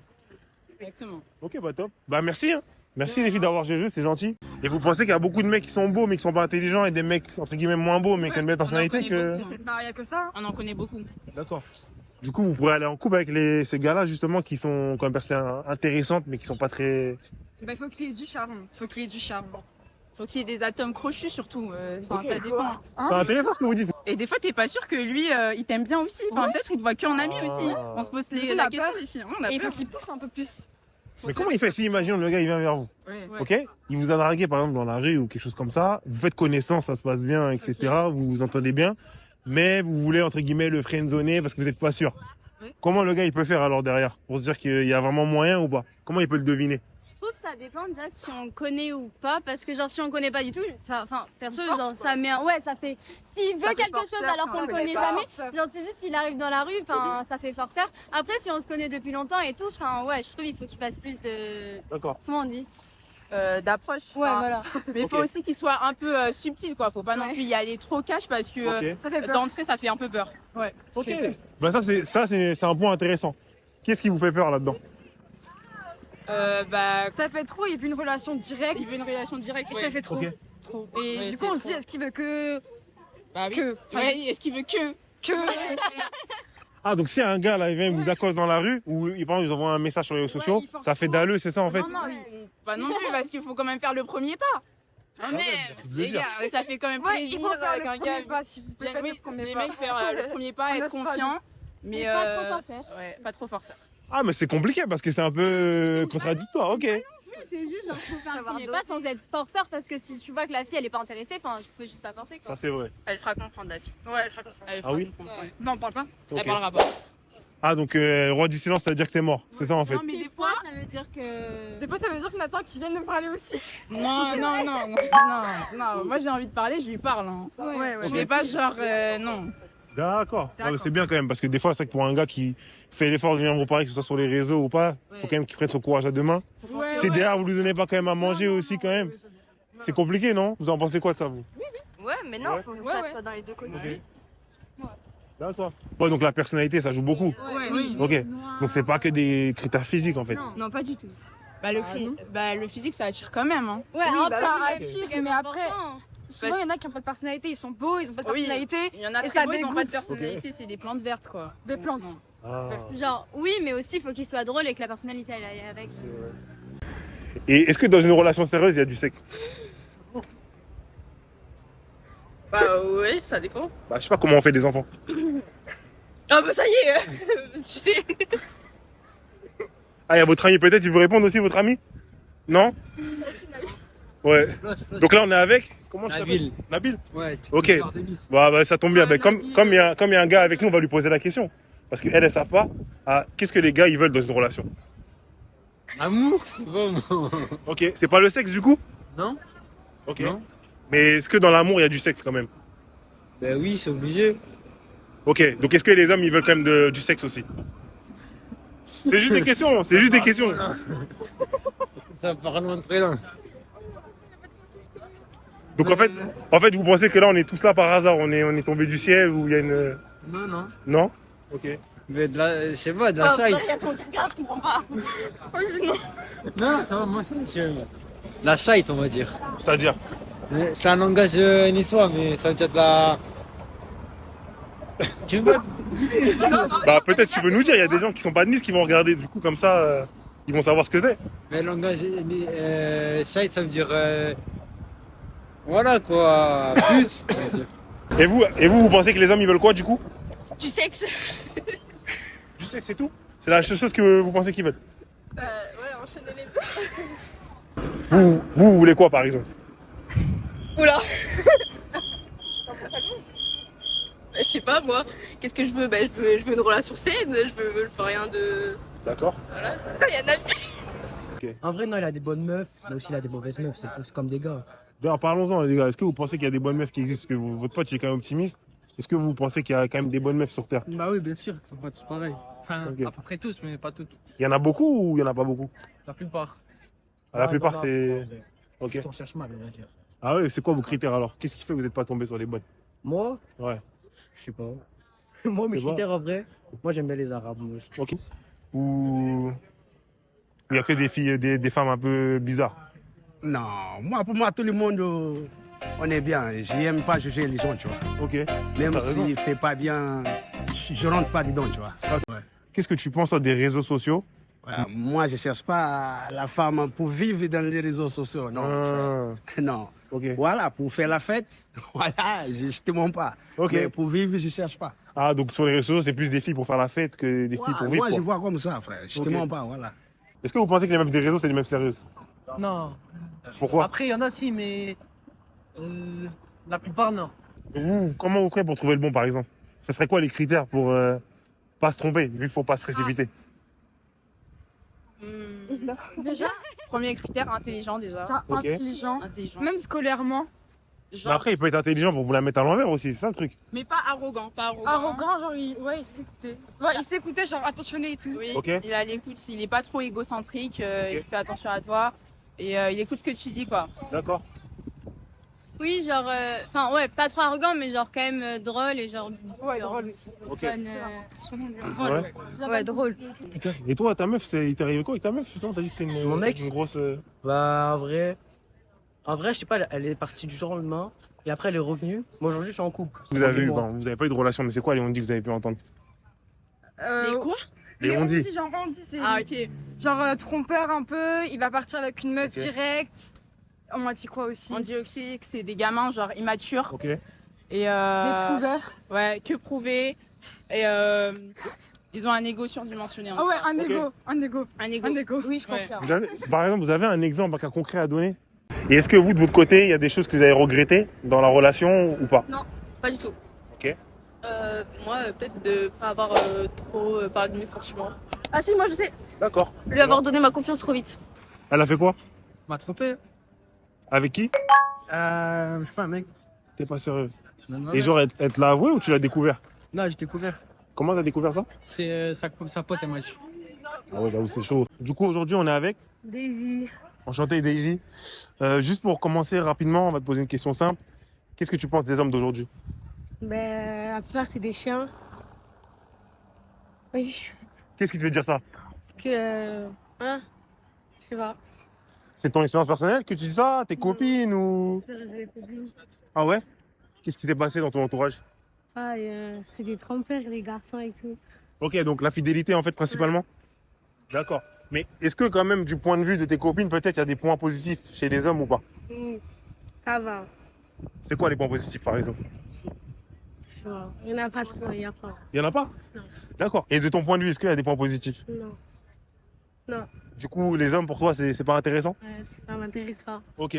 Exactement. Ok, bah top. Bah merci, hein. Merci les filles d'avoir joué le jeu, c'est gentil. Et vous pensez qu'il y a beaucoup de mecs qui sont beaux mais qui sont pas intelligents et des mecs entre guillemets moins beaux mais qui ont une belle personnalité que... Bah, y a que ça. On en connaît beaucoup. D'accord. Du coup, vous pourrez aller en couple avec ces gars-là justement qui sont quand même personnes intéressantes mais qui sont pas très... Bah, il faut qu'il y ait du charme. Faut qu'il y ait du charme. Faut qu'il y ait des atomes crochus surtout. Enfin, ça dépend. Hein. C'est intéressant ce que vous dites. Et des fois, t'es pas sûr que lui, il t'aime bien aussi. Enfin, peut-être qu'il te voit qu'en ami aussi. On se pose la question des filles. On a Et il faut peur. qu'il pousse un peu plus. Mais comment il fait si imagine le gars il vient vers vous? Ouais. Ok? Il vous a dragué par exemple dans la rue ou quelque chose comme ça, vous faites connaissance, ça se passe bien, etc. Vous vous entendez bien, mais vous voulez entre guillemets le friendzoner parce que vous n'êtes pas sûr. Comment le gars il peut faire alors derrière pour se dire qu'il y a vraiment moyen ou pas? Comment il peut le deviner? Je trouve que ça dépend déjà si on connaît ou pas, parce que genre si on connaît pas du tout, enfin perso genre ça met ouais ça fait s'il veut quelque chose alors qu'on le connaît jamais, genre c'est juste s'il arrive dans la rue, enfin ça fait forceur. Après si on se connaît depuis longtemps et tout, enfin ouais je trouve il faut qu'il fasse plus de comment on dit d'approche. Ouais, voilà. Mais il faut aussi qu'il soit un peu subtil, quoi. Faut pas non plus y aller trop cash parce que Ça fait peur. d'entrée, ça fait un peu peur. Ouais. Ok. Bah ça c'est un point intéressant. Qu'est-ce qui vous fait peur là-dedans? Bah, Ça fait trop, il veut une relation directe. il veut une relation directe. Et Ouais. ça fait trop. Ok. Trop. Et Ouais, du c'est coup, on se trop. dit, est-ce qu'il veut que. Bah oui. Que. Ouais, est-ce qu'il veut que Ah donc si un gars là il vient vous accoste dans la rue ou il par exemple ils envoient un message sur les réseaux sociaux, il force ça fait trop. dalleux, c'est ça en fait? Non, pas non plus, parce qu'il faut quand même faire le premier pas. Mais merci de le les dire. gars, ça fait quand même Ouais, il plaisir faut faire le qu'un premier gars. pas, s'il vous plaît, faites le premier Les pas. mecs faire le premier pas, On être laisse pas confiant. aller. Mais Pas trop forceur. Ouais, pas trop forceur. Ah, mais c'est compliqué parce que c'est un peu contradictoire, ok. Oui, c'est juste genre faut faire un premier pas sans être forceur parce que si tu vois que la fille elle est pas intéressée, enfin il faut juste pas forcer quoi. Ça, c'est vrai. Elle fera comprendre la fille. Ouais, elle fera comprendre. Ah oui? Non, on parle pas. Ok. Elle parlera pas. Ah, donc roi du silence, ça veut dire que t'es mort, c'est ça en fait. Non mais des fois ça veut dire que. Des fois, ça veut dire que Nathan qui vient de me parler aussi. Non. Moi, j'ai envie de parler, je lui parle. Hein. Ouais. Je vais pas genre, non. D'accord. Ah, mais c'est bien quand même parce que des fois, c'est vrai que pour un gars qui fait l'effort de venir vous parler, que ce soit sur les réseaux ou pas, faut quand même qu'il prenne son courage à deux mains. Si derrière vous lui donnez pas quand même à manger aussi quand même, c'est compliqué, non? Vous en pensez quoi de ça, vous? Ouais, mais non, faut que ça soit dans les deux côtés. D'accord. Ouais, donc la personnalité, ça joue beaucoup. Oui. Ok. Donc c'est pas que des critères physiques en fait. Non, pas du tout. Le physique, ça attire quand même. Hein. Ouais, Oui, un bah, peu, ça mais attire, c'est mais après, important. souvent, il y en a qui n'ont pas de personnalité. Ils sont beaux, ils n'ont pas de Oui. personnalité. Il y en a Et très ça beaux, ils ont pas de dégoûte. personnalité, c'est des plantes vertes quoi. Des plantes. Ah. Genre oui mais aussi il faut qu'il soit drôle et que la personnalité elle aille avec. Et est-ce que dans une relation sérieuse, il y a du sexe? Bah ouais, ça dépend. Bah, je sais pas comment on fait des enfants. Ah bah ça y est, tu sais. Ah, il y a votre ami, peut-être, il veut répondre aussi, votre ami? Non? Ouais. Donc là, on est avec? Comment tu t'appelles? Nabil. Ouais, Ok. Bah, ça tombe bien. Ben, comme il y a un gars avec nous, on va lui poser la question. Parce qu'elle, elle savent pas. Ah, qu'est-ce que les gars, ils veulent dans une relation? Amour, c'est bon. Ok. C'est pas le sexe, du coup? Non. Ok. Non. Mais est-ce que dans l'amour, il y a du sexe quand même? Ben oui, c'est obligé. Ok. Donc, est-ce que les hommes, ils veulent quand même du sexe aussi? C'est juste des questions. C'est juste des questions. Ça part loin de très loin. Donc, en fait, vous pensez que là, on est tous là par hasard? On est tombé du ciel ou il y a une... Non. Non? Ok. Mais de la, je sais pas, de la shite. Il y a ton regard, je comprends pas. Non, ça va, moi, je... La shite, on va dire. C'est-à-dire? C'est un langage niçois, mais ça veut dire de la... Tu veux? Bah, peut-être tu veux nous dire. Il y a des gens qui sont pas de Nice qui vont regarder. Du coup, comme ça, ils vont savoir ce que c'est. Mais le langage shite, ça veut dire... Voilà, quoi. Plus, on va dire. Et vous pensez que les hommes, ils veulent quoi, du coup? Du sexe. Du sexe, c'est tout? C'est la seule chose que vous pensez qu'ils veulent? Ouais, enchaîner les deux. Vous voulez quoi, par exemple? Oula. Je sais pas moi, qu'est-ce que je veux? Je veux une relation saine, je veux rien de... D'accord. Voilà. Il y en a. En vrai, non, il a des bonnes meufs, mais aussi il a des mauvaises meufs, c'est tous comme des gars. D'ailleurs, parlons-en, les gars. Est-ce que vous pensez qu'il y a des bonnes meufs qui existent? Parce que votre pote, il est quand même optimiste. Est-ce que vous pensez qu'il y a quand même des bonnes meufs sur Terre? Bah oui, bien sûr, ils sont pas tous pareils. Enfin, Ok. à peu près tous, mais pas toutes. Il y en a beaucoup ou il y en a pas beaucoup? La plupart. La plupart, non, c'est... Ok. On cherche mal, on va dire. Ah ouais, c'est quoi vos critères alors? Qu'est-ce qui fait que vous n'êtes pas tombé sur les bonnes? Moi, Ouais. je sais pas. Moi, mes C'est bon. critères en vrai, moi j'aime bien les Arabes. Moi. Ok. Ou il y a que des filles, des femmes un peu bizarres? Non, pour moi, tout le monde, on est bien. J'aime pas juger les gens, tu vois. Ok. Même T'as raison. s'il fait pas bien, je rentre pas dedans, tu vois. Qu'est-ce que tu penses toi, des réseaux sociaux? Voilà, moi, je cherche pas la femme pour vivre dans les réseaux sociaux, non. Non. Voilà, pour faire la fête, voilà, justement pas. Ok. Mais pour vivre, je cherche pas. Ah, donc sur les réseaux, c'est plus des filles pour faire la fête que des filles pour vivre. Moi, quoi. je vois comme ça, frère. Justement Ok. pas, voilà. Est-ce que vous pensez que les meufs des réseaux, c'est des meufs sérieuses? Non. Pourquoi? Après, il y en a si, mais la plupart, non. Vous, comment vous ferez pour trouver le bon, par exemple? Ce serait quoi les critères pour pas se tromper, vu qu'il faut pas se précipiter? Déjà, Premier critère, intelligent déjà. genre Ok. intelligent, même scolairement. Mais après, il peut être intelligent pour vous la mettre à l'envers aussi, c'est ça le truc. Mais pas arrogant, pas arrogant. Arrogant, genre, il s'écoutait. Ouais, il s'écoutait, genre, attentionné et tout. Oui, Ok. il a l'écoute, il est pas trop égocentrique, Ok. il fait attention à toi et il écoute ce que tu dis quoi. D'accord. Oui, genre, enfin ouais, pas trop arrogant, mais genre quand même drôle et genre. Ouais, drôle aussi. Ok. Ouais, drôle. Et toi, ta meuf, il t'est arrivé quoi avec ta meuf? T'as dit que c'était une, Mon ex une grosse. Bah, en vrai, je sais pas, elle est partie du jour au lendemain, et après elle est revenue. Moi aujourd'hui, je suis en couple. Vous avez eu, bon, vous avez pas eu de relation, mais c'est quoi les on-dit que vous avez pu entendre? Les quoi? Les on-dit. Genre, on dit, c'est Ah ok. genre trompeur un peu, il va partir avec une meuf Ok. directe. On m'a dit quoi aussi? On dit aussi que c'est des gamins, genre immatures. Ok. Et Des prouveurs. Ouais, que prouver. Et ils ont un ego surdimensionné. Ah ouais, un ego. Un ego. Un ego. Un ego. Oui, je confirme. Par exemple, vous avez un exemple, un cas concret à donner? Et est-ce que vous, de votre côté, il y a des choses que vous avez regrettées dans la relation ou pas? Non, pas du tout. Ok. Moi, peut-être de pas avoir trop parlé de mes sentiments. Ah si, moi je sais. D'accord. Lui avoir donné ma confiance trop vite. Elle a fait quoi? M'a trompé. Avec qui? Je sais pas, mec. T'es pas sérieux? Non, Et genre, elle te l'a avoué ou tu l'as découvert? Non, j'ai découvert. Comment t'as découvert ça? C'est sa pote, elle m'a dit. Ah ouais, j'avoue, c'est chaud. Du coup, aujourd'hui, on est avec Daisy. Enchanté, Daisy. Juste pour commencer rapidement, on va te poser une question simple. Qu'est-ce que tu penses des hommes d'aujourd'hui? Ben, la plupart, c'est des chiens. Oui. Qu'est-ce qui te fait dire ça? Parce que. Hein? Je sais pas. C'est ton expérience personnelle que tu dis ça? Tes copines ou... Ah ouais? Qu'est-ce qui s'est passé dans ton entourage? Ah, c'est des trompeurs, les garçons et tout. Ok, donc la fidélité en fait principalement? D'accord. Mais est-ce que quand même du point de vue de tes copines, peut-être il y a des points positifs chez les hommes ou pas? Ça va. C'est quoi les points positifs par exemple? Il n'y en a pas trop, il n'y a pas. Il y en a pas? Non. D'accord. Et de ton point de vue, est-ce qu'il y a des points positifs? Non. Non. Du coup, les hommes pour toi, c'est pas intéressant? Ouais, ça m'intéresse pas. Ok.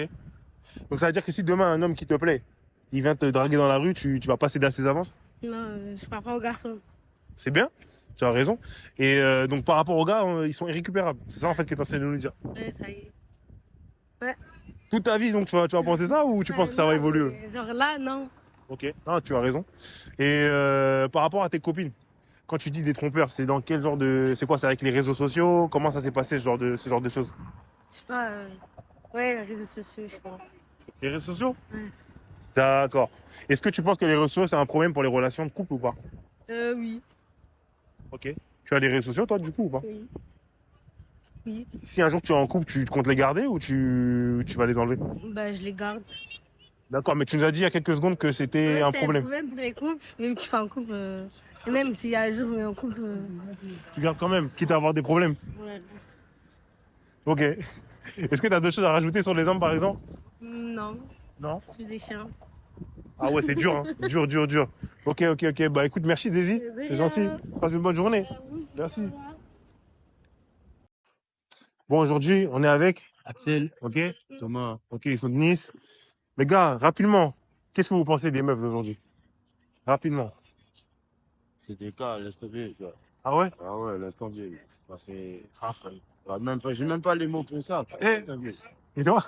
Donc ça veut dire que si demain un homme qui te plaît, il vient te draguer dans la rue, tu vas pas céder à ses avances? Non, je parle pas aux garçons. C'est bien, tu as raison. Et donc par rapport aux gars, ils sont irrécupérables. C'est ça en fait que tu essaies de nous dire. Ouais, ça y est. Ouais. Toute ta vie, donc tu vas penser ça ou tu penses que ça va évoluer? Genre là, non. Ok, non, tu as raison. Et par rapport à tes copines, quand tu dis des trompeurs, c'est dans quel genre de... C'est quoi, c'est avec les réseaux sociaux? Comment ça s'est passé ce genre de choses? Je sais pas. Ouais, les réseaux sociaux, je crois. Les réseaux sociaux? Ouais. D'accord. Est-ce que tu penses que les réseaux sociaux, c'est un problème pour les relations de couple ou pas? Oui. Ok. Tu as les réseaux sociaux, toi, du coup, ou pas? Oui. Oui. Si un jour tu es en couple, tu comptes les garder ou tu vas les enlever? Bah, je les garde. D'accord, mais tu nous as dit il y a quelques secondes que c'était un problème. C'est un problème pour les couples. Même si tu fais un couple. Et même s'il y a un jour où on est en couple. Tu gardes quand même, quitte à avoir des problèmes. Ouais. Ok. Est-ce que tu as d'autres choses à rajouter sur les hommes, par exemple? Non. Non? C'est des chiens. Ah ouais, c'est dur, hein. Dur. Ok. Bah écoute, merci Daisy, c'est gentil. Passe une bonne journée. Merci. Bon, aujourd'hui, on est avec Axel. Ok. Thomas. Ok, ils sont de Nice. Les gars, rapidement, qu'est-ce que vous pensez des meufs d'aujourd'hui? Rapidement. C'est des cas, laisse tomber. Quoi. Ah ouais? Ah ouais, laisse tomber. C'est passé. J'ai même pas les mots pour ça. Laisse tomber. Et toi?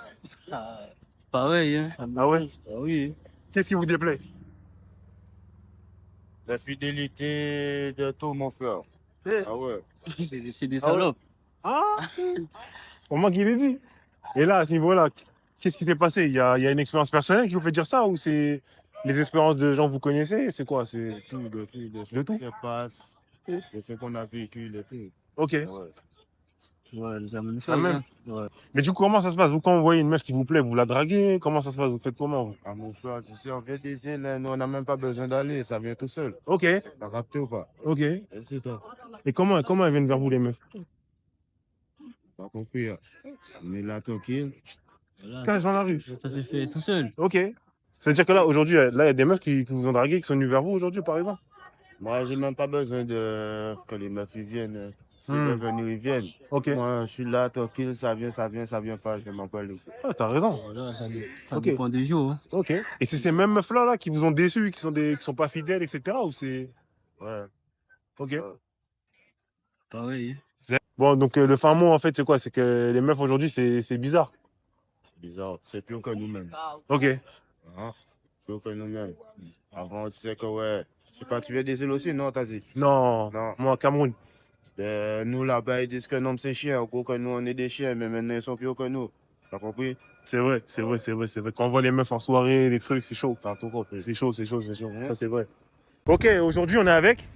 Pareil, hein. Ah ouais? Ah oui. Qu'est-ce qui vous déplaît? La fidélité de tout, mon frère. Ah ouais. C'est des salopes. Ah! C'est pour moi qui l'ai dit. Et là, à ce niveau-là, qu'est-ce qui s'est passé? Il y a une expérience personnelle qui vous fait dire ça ou c'est les expériences de gens que vous connaissez? C'est quoi? C'est de de tout? qui se passe, de ce qu'on a vécu, de tout. Ok. Ouais, c'est la même Ah, chose. même. Hein. Ouais. Mais du coup, comment ça se passe? Vous, quand vous voyez une meuf qui vous plaît, vous la draguez? Comment ça se passe? Vous faites comment, vous? Ah mon frère, tu sais, on fait des îles, nous on n'a même pas besoin d'aller, ça vient tout seul. Ok. T'as capté ou pas? Ok. Et c'est toi. Et comment elles viennent vers vous, les meufs? Pas compris. Hein. On est là tranquille. Voilà, Cache dans la rue. Ça s'est fait tout seul. Ok. C'est-à-dire que là, aujourd'hui, là, il y a des meufs qui vous ont dragué, qui sont venues vers vous aujourd'hui, par exemple? Moi, j'ai même pas besoin que les meufs ils viennent. S'ils veulent venir, ils viennent. Ok. Moi, je suis là tranquille, ça vient pas, je m'en parle. Ah, t'as raison. Voilà, ça Ok. dépend des jours. Hein. Ok. Et c'est ces mêmes meufs-là là, qui vous ont déçus, qui sont pas fidèles, etc. Ou c'est... Ouais. Ok. Pareil. Bon, donc le fin mot, en fait, c'est quoi? C'est que les meufs aujourd'hui, c'est bizarre. C'est bizarre, c'est plus que nous-mêmes. Ok. Hein? Plus que nous-mêmes. Avant, tu sais que, ouais, je sais pas, tu viens des îles aussi, non, t'as dit? Non, moi, Cameroun. Ben, nous, là-bas, ils disent que non, c'est chien. En gros, que nous, on est des chiens, mais maintenant, ils sont plus hauts que nous. T'as compris? C'est vrai. Quand on voit les meufs en soirée, les trucs, c'est chaud. T'as tout compris. C'est chaud. Ça, c'est vrai. Ok, aujourd'hui, on est avec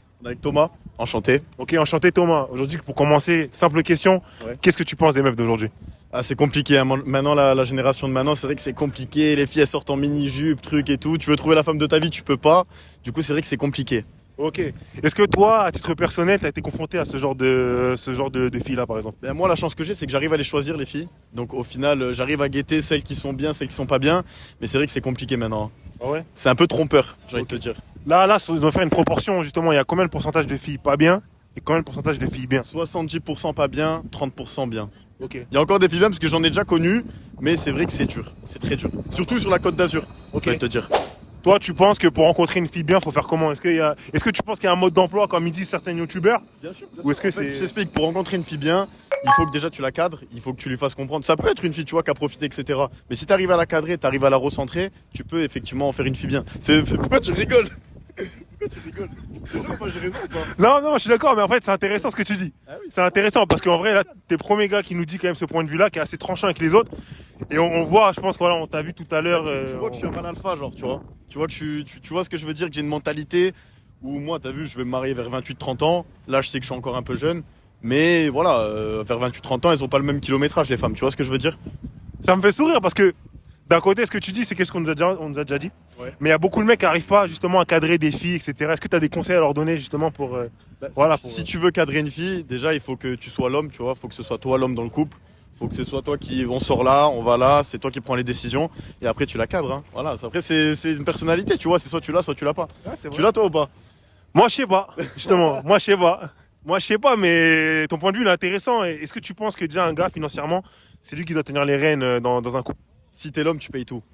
Thomas, enchanté. Ok, enchanté Thomas. Aujourd'hui, pour commencer, simple question. Ouais. Qu'est-ce que tu penses des meufs d'aujourd'hui? Ah, c'est compliqué. Hein. Maintenant, la génération de maintenant, c'est vrai que c'est compliqué. Les filles, elles sortent en mini-jupe, trucs et tout. Tu veux trouver la femme de ta vie, tu peux pas. Du coup, c'est vrai que c'est compliqué. Ok. Est-ce que toi, à titre personnel, tu as été confronté à ce genre de filles-là, par exemple? Ben moi, la chance que j'ai, c'est que j'arrive à les choisir, les filles. Donc au final, j'arrive à guetter celles qui sont bien, celles qui sont pas bien. Mais c'est vrai que c'est compliqué maintenant. Ah ouais? C'est un peu trompeur, j'ai envie de te dire. Là, on doit faire une proportion, justement. Il y a combien de pourcentage de filles pas bien et combien de pourcentage de filles bien? 70% pas bien, 30% bien. Ok. Il y a encore des filles bien parce que j'en ai déjà connu, mais c'est vrai que c'est dur. C'est très dur. Surtout sur la Côte d'Azur, j'ai envie de te dire. Toi, tu penses que pour rencontrer une fille bien, faut faire comment? Est-ce que tu penses qu'il y a un mode d'emploi, comme ils disent certains youtubeurs? Bien sûr. Ou est-ce que En fait, c'est. je t'explique, pour rencontrer une fille bien, il faut que déjà tu la cadres, il faut que tu lui fasses comprendre. Ça peut être une fille, tu vois, qui a profité, etc. Mais si tu arrives à la cadrer, tu arrives à la recentrer, tu peux effectivement en faire une fille bien. Pourquoi tu rigoles? Pourquoi tu rigoles? Moi, j'ai raison ou pas? Non, je suis d'accord, mais en fait, c'est intéressant ce que tu dis. C'est intéressant parce qu'en vrai, là, t'es le premier gars qui nous dit quand même ce point de vue-là, qui est assez tranchant avec les autres. Et on voit, je pense que voilà, on t'a vu tout à l'heure. Tu vois que je suis un mal alpha, genre, tu vois. Tu vois que tu vois ce que je veux dire, que j'ai une mentalité où moi, t'as vu, je vais me marier vers 28-30 ans. Là, je sais que je suis encore un peu jeune. Mais voilà, vers 28-30 ans, elles ont pas le même kilométrage, les femmes. Tu vois ce que je veux dire? Ça me fait sourire parce que d'un côté, ce que tu dis, c'est qu'est-ce qu'on nous a déjà dit. Ouais. Mais il y a beaucoup de mecs qui n'arrivent pas justement à cadrer des filles, etc. Est-ce que tu as des conseils à leur donner justement pour. Si tu veux cadrer une fille, déjà, il faut que tu sois l'homme, tu vois. Il faut que ce soit toi l'homme dans le couple. Il faut que ce soit toi qui. On sort là, on va là, c'est toi qui prends les décisions. Et après, tu la cadres. Hein. Voilà. Après, c'est une personnalité, tu vois. C'est soit tu l'as, soit tu l'as pas. Tu l'as toi ou pas? Moi, je sais pas, justement. Moi, je sais pas, mais ton point de vue il est intéressant. Est-ce que tu penses que déjà un gars, financièrement, c'est lui qui doit tenir les rênes dans un couple? Si t'es l'homme, tu payes tout.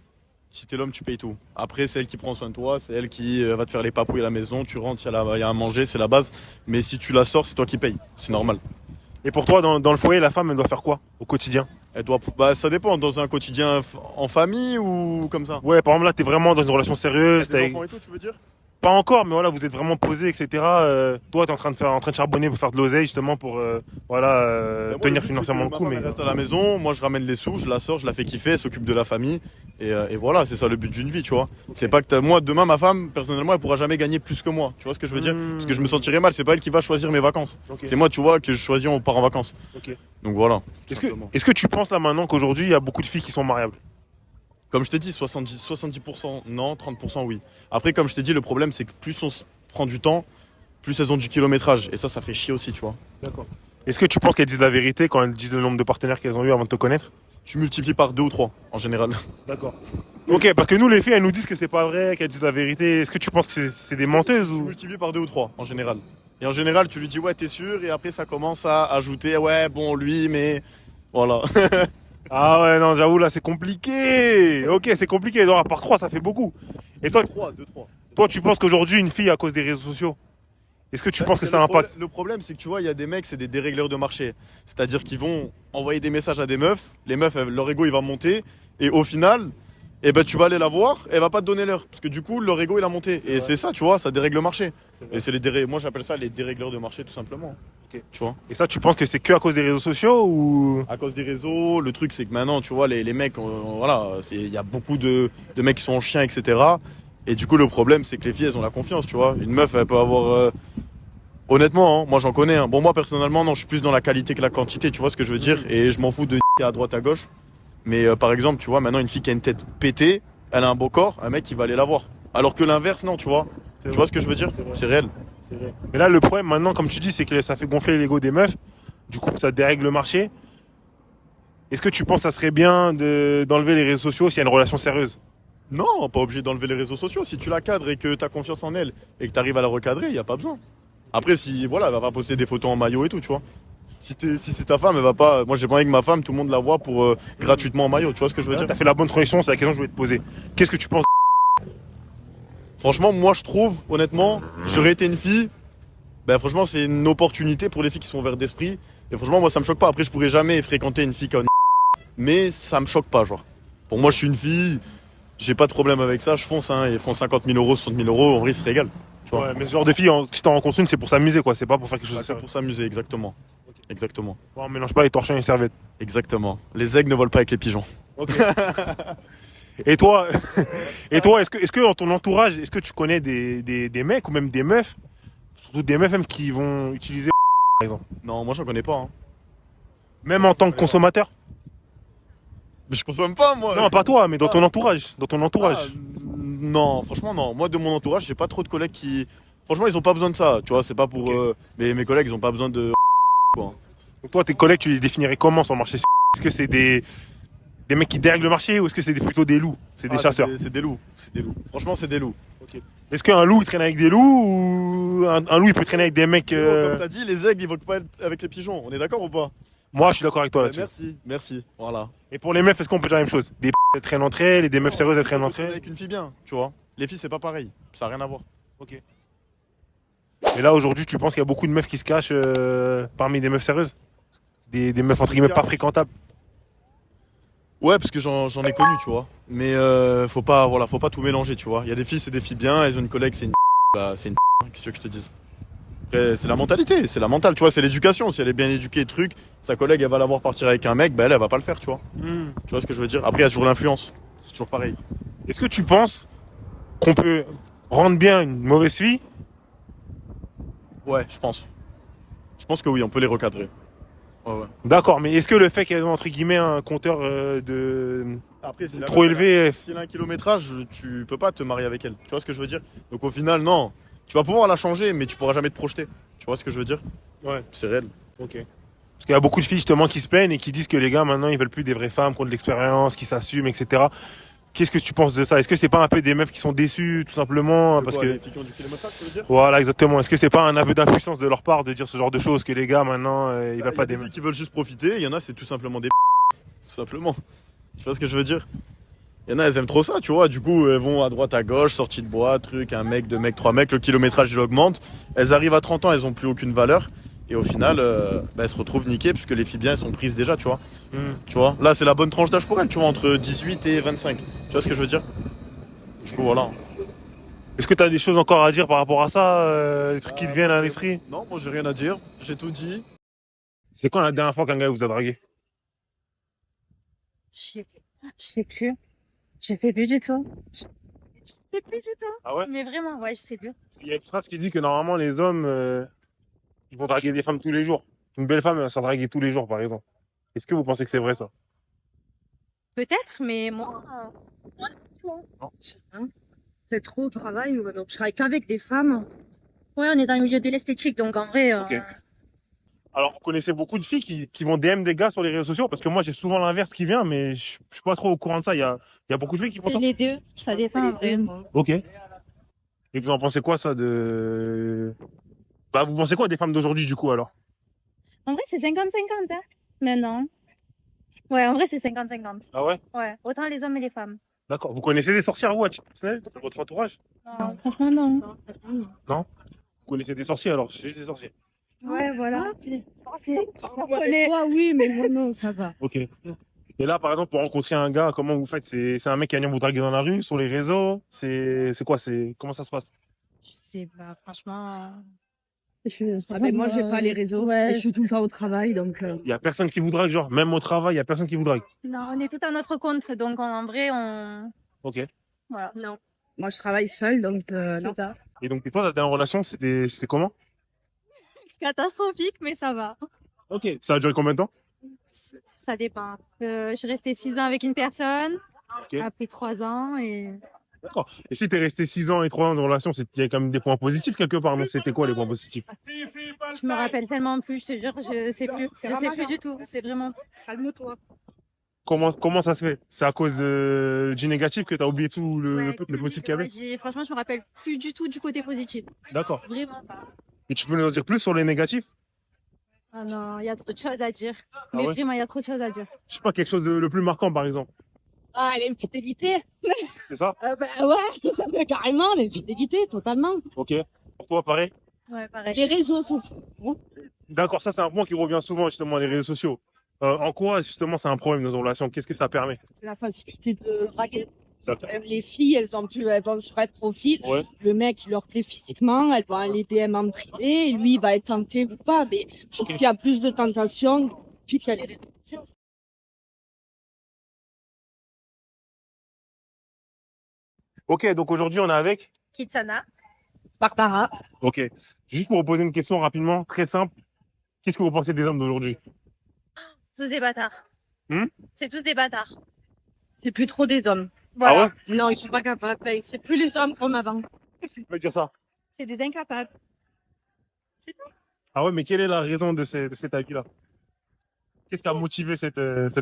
Si t'es l'homme, tu payes tout. Après, c'est elle qui prend soin de toi, c'est elle qui va te faire les papouilles à la maison. Tu rentres, il y a à manger, c'est la base. Mais si tu la sors, c'est toi qui payes. C'est normal. Et pour toi, dans le foyer, la femme, elle doit faire quoi au quotidien? Elle doit, ça dépend. Dans un quotidien en famille ou comme ça? Ouais, par exemple, là, t'es vraiment dans une relation sérieuse. T'as des enfants et tout, tu veux dire? Pas encore, mais voilà, vous êtes vraiment posé, etc. Toi, t'es en train de charbonner pour faire de l'oseille, justement, pour tenir financièrement le coup. Elle reste à la maison, moi je ramène les sous, je la sors, je la fais kiffer, elle s'occupe de la famille. Et voilà, c'est ça le but d'une vie, tu vois. Okay. C'est pas que moi, demain, ma femme, personnellement, elle pourra jamais gagner plus que moi. Tu vois ce que je veux dire? Parce que je me sentirais mal, c'est pas elle qui va choisir mes vacances. Okay. C'est moi, tu vois, que je choisis, on part en vacances. Okay. Donc voilà. Est-ce que tu penses là maintenant qu'aujourd'hui, il y a beaucoup de filles qui sont mariables? Comme je t'ai dit, 70% non, 30% oui. Après, comme je t'ai dit, le problème, c'est que plus on se prend du temps, plus elles ont du kilométrage. Et ça fait chier aussi, tu vois. D'accord. Est-ce que tu penses qu'elles disent la vérité quand elles disent le nombre de partenaires qu'elles ont eu avant de te connaître? Tu multiplies par 2 ou 3, en général. D'accord. Ok, parce que nous, les filles, elles nous disent que c'est pas vrai, qu'elles disent la vérité. Est-ce que tu penses que c'est des menteuses ou... Tu multiplies par 2 ou 3, en général. Et en général, tu lui dis, ouais, t'es sûr? Et après, ça commence à ajouter, ouais, bon, lui, mais... Voilà. Ah ouais, non, j'avoue, là, c'est compliqué. Ok, c'est compliqué. Donc, à part 3, ça fait beaucoup. Et toi, 2-3. Toi, tu penses qu'aujourd'hui, une fille, à cause des réseaux sociaux, est-ce que tu penses que ça impacte? Le problème, c'est que tu vois, il y a des mecs, c'est des dérégleurs de marché. C'est-à-dire qu'ils vont envoyer des messages à des meufs. Les meufs, leur ego, il va monter. Et au final, eh ben, tu vas aller la voir, elle va pas te donner l'heure. Parce que du coup, leur ego, il a monté. Et c'est ça, tu vois, ça dérègle le marché. Et c'est moi, j'appelle ça les dérégleurs de marché, tout simplement. Okay. Tu vois. Et ça, tu penses que c'est que à cause des réseaux sociaux ou? À cause des réseaux, le truc, c'est que maintenant, tu vois, les mecs, voilà, il y a beaucoup de mecs qui sont en chien, etc. Et du coup, le problème, c'est que les filles, elles ont la confiance, tu vois. Une meuf, elle peut avoir... Honnêtement, hein, moi, j'en connais. Hein. Bon, moi, personnellement, non, je suis plus dans la qualité que la quantité, tu vois ce que je veux dire. Et je m'en fous de à droite, à gauche. Mais par exemple, tu vois, maintenant, une fille qui a une tête pétée, elle a un beau corps, un mec, il va aller la voir. Alors que l'inverse, non, tu vois. Tu vois ce que je veux dire? C'est réel. C'est vrai. Mais là, le problème, maintenant, comme tu dis, c'est que ça fait gonfler l'ego des meufs. Du coup, ça dérègle le marché. Est-ce que tu penses que ça serait bien d'enlever les réseaux sociaux s'il y a une relation sérieuse? Non, pas obligé d'enlever les réseaux sociaux. Si tu la cadres et que tu as confiance en elle et que tu arrives à la recadrer, il n'y a pas besoin. Après, si voilà, elle va pas poster des photos en maillot et tout, tu vois. Si c'est ta femme, elle va pas. Moi, j'ai pas envie que ma femme, tout le monde la voit pour gratuitement en maillot. Tu vois ce que je veux dire? T'as fait la bonne transition, c'est la question que je voulais te poser. Qu'est-ce que tu penses? Franchement, moi, je trouve, honnêtement, j'aurais été une fille. Ben, franchement, c'est une opportunité pour les filles qui sont ouvertes d'esprit. Et franchement, moi, ça me choque pas. Après, je pourrais jamais fréquenter une fille comme mais ça me choque pas, genre. Pour moi, je suis une fille, j'ai pas de problème avec ça, je fonce, hein. Ils font 50 000 €, 60 000 €, en vrai, ils se régalent. Tu vois. Ouais, mais ce genre de fille, si t'en rencontres une, c'est pour s'amuser, quoi. C'est pas pour faire quelque chose de C'est sérieux. pour s'amuser, exactement. Okay. Exactement. Bon, on mélange pas les torchons et les serviettes. Exactement. Les aigles ne volent pas avec les pigeons. Ok. Et toi, est-ce que dans ton entourage, est-ce que tu connais des mecs ou même des meufs, surtout des meufs même qui vont utiliser par exemple? Non, moi j'en connais pas. Hein. Même en tant que consommateur? Mais je consomme pas, moi. Non, pas toi, mais dans ton entourage. Dans ton entourage. Non, franchement, non. Moi, de mon entourage, j'ai pas trop de collègues qui Franchement, ils ont pas besoin de ça, tu vois, c'est pas pour... mes collègues, ils ont pas besoin de... quoi. Donc toi, tes collègues, tu les définirais comment sur le marché? Est-ce que c'est des mecs qui dérèglent le marché ou est-ce que c'est plutôt des loups? C'est des chasseurs? C'est des loups, Franchement, c'est des loups. Est-ce qu'un loup, il traîne avec des loups ou un loup, il peut traîner avec des mecs... Comme t'as dit, les aigles, ils vont pas être avec les pigeons, on est d'accord ou pas? Moi, je suis d'accord avec toi là-dessus. Merci, voilà. Et pour les meufs, est-ce qu'on peut dire la même chose? Des elles traînent entre elles et des meufs sérieuses, elles traînent entre elles? Avec une fille bien, tu vois. Les filles, c'est pas pareil, ça a rien à voir. Ok. Et là, aujourd'hui, tu penses qu'il y a beaucoup de meufs qui se cachent parmi des meufs sérieuses? Des meufs, entre guillemets, pas fréquentables? Ouais, parce que j'en ai connu, tu vois. Mais faut pas tout mélanger, tu vois. Il y a des filles, c'est des filles bien, elles ont une collègue, c'est une bah, c'est une qu'est-ce que tu veux que je te dise? Après, c'est la mentalité, c'est la mentale, tu vois, c'est l'éducation. Si elle est bien éduquée, truc, sa collègue, elle va la voir partir avec un mec, bah elle va pas le faire, tu vois. Tu vois ce que je veux dire? Après, il y a toujours l'influence, c'est toujours pareil. Est-ce que tu penses qu'on peut rendre bien une mauvaise fille? Ouais, je pense. Je pense que oui, on peut les recadrer. Ouais. D'accord, mais est-ce que le fait qu'elles ont entre guillemets un compteur Après, si trop élevé... Si elle a un kilométrage, tu peux pas te marier avec elle. Tu vois ce que je veux dire? Donc au final, non. Tu vas pouvoir la changer, mais tu pourras jamais te projeter. Tu vois ce que je veux dire? Ouais. C'est réel. Ok. Parce qu'il y a beaucoup de filles justement qui se plaignent et qui disent que les gars maintenant ils veulent plus des vraies femmes, qui ont de l'expérience, qui s'assument, etc. Qu'est-ce que tu penses de ça? Est-ce que c'est pas un peu des meufs qui sont déçues tout simplement parce que... Les filles qui ont du kilométrage, tu veux dire? Voilà, exactement. Est-ce que c'est pas un aveu d'impuissance de leur part de dire ce genre de choses que les gars maintenant ils veulent pas des filles qui veulent juste profiter, il y en a c'est tout simplement des tout simplement. Tu vois ce que je veux dire? Il y en a elles aiment trop ça, tu vois, du coup elles vont à droite à gauche, sortie de bois, truc, un mec, deux mecs, trois mecs, le kilométrage il augmente, elles arrivent à 30 ans, elles ont plus aucune valeur et au final elles se retrouvent niquées puisque les filles bien elles sont prises déjà, tu vois. Tu vois, là c'est la bonne tranche d'âge pour elles, tu vois, entre 18 et 25. Tu vois ce que je veux dire? Du coup voilà. Est-ce que tu as des choses encore à dire par rapport à ça, des trucs qui te viennent à l'esprit? Non, moi j'ai rien à dire, j'ai tout dit. C'est quand la dernière fois qu'un gars vous a dragué? Je sais plus. Je sais plus du tout. Je sais plus du tout. Ah ouais? Mais vraiment, ouais, je sais plus. Il y a une phrase qui dit que normalement les hommes ils vont draguer des femmes tous les jours. Une belle femme elle va s'en draguer tous les jours par exemple. Est-ce que vous pensez que c'est vrai ça? Peut-être, mais moi, c'est trop au travail, moi, donc je travaille qu'avec des femmes. Ouais, on est dans le milieu de l'esthétique, donc en vrai. Ok. Alors, vous connaissez beaucoup de filles qui vont DM des gars sur les réseaux sociaux? Parce que moi, j'ai souvent l'inverse qui vient, mais je suis pas trop au courant de ça. Il y a beaucoup de filles qui font ça? C'est les deux, ça dépend en vrai. Ok. Et vous en pensez quoi, ça, de... Bah, vous pensez quoi des femmes d'aujourd'hui, du coup, alors? En vrai, c'est 50-50, hein, maintenant. Ouais, en vrai, c'est 50-50. Ah ouais? Ouais, autant les hommes et les femmes. D'accord. Vous connaissez des sorcières, vous, à titre personnel, dans votre entourage? Non, franchement, non. Non? Vous connaissez des sorciers, alors? C'est juste des sorciers. Ouais, voilà. Toi, oui, mais moi, non, ça va. Ok. Et là, par exemple, pour rencontrer un gars, comment vous faites? C'est un mec qui vient vous draguer dans la rue, sur les réseaux? C'est quoi? Comment ça se passe? Je sais pas, franchement. Ah, mais moi, j'ai pas les réseaux. Ouais. Et je suis tout le temps au travail, donc. Il y a personne qui vous drague, genre, même au travail, il y a personne qui vous drague. Non, on est tout à notre compte, donc en vrai, on. Ok. Voilà. Non. Moi, je travaille seule, donc. C'est ça. Et donc, toi, ta dernière relation, c'était comment? Catastrophique, mais ça va. Ok. Ça a duré combien de temps? Ça dépend. Je suis restée 6 ans avec une personne, Ok. après 3 ans, et. D'accord. Et si t'es resté 6 ans et 3 ans de relation, il y a quand même des points positifs quelque part. Donc, c'était quoi les points positifs? Je me rappelle tellement plus, je te jure, je sais plus. Je sais plus du tout. C'est vraiment. Calme-toi. Comment ça se fait? C'est à cause du négatif que t'as oublié tout le positif qu'il y avait? Franchement, je me rappelle plus du tout du côté positif. D'accord. Vraiment pas. Et tu peux nous en dire plus sur les négatifs? Ah non, il y a trop de choses à dire. Ah Mais ouais? vraiment, il y a trop de choses à dire. Je sais pas, quelque chose de le plus marquant, par exemple. Ah, l'infidélité. C'est ça? Bah ouais, carrément, l'infidélité, totalement. Ok. Pour toi, pareil? Ouais, pareil. Les réseaux sont fous. D'accord, ça, c'est un point qui revient souvent, justement, les réseaux sociaux. En quoi, justement, c'est un problème dans nos relations? Qu'est-ce que ça permet? C'est la facilité de draguer. D'accord. Les filles, elles vont sur un profil. Ouais. Le mec, il leur plaît physiquement, elles vont aller DM en privé. Et lui, il va être tenté ou pas. Mais je trouve qu'il y a plus de tentation puis qu'il y a les réseaux sociaux. Ok, donc aujourd'hui, on est avec? Kitsana. Barbara. Ok. Juste pour vous poser une question rapidement, très simple. Qu'est-ce que vous pensez des hommes d'aujourd'hui? Tous des bâtards. Hmm? C'est tous des bâtards. C'est plus trop des hommes. Ah ouais? Non, ils sont pas capables. C'est plus les hommes comme avant. Qu'est-ce qui peut dire ça? C'est des incapables. Ah ouais, mais quelle est la raison de cet avis-là? Qu'est-ce qui a motivé cette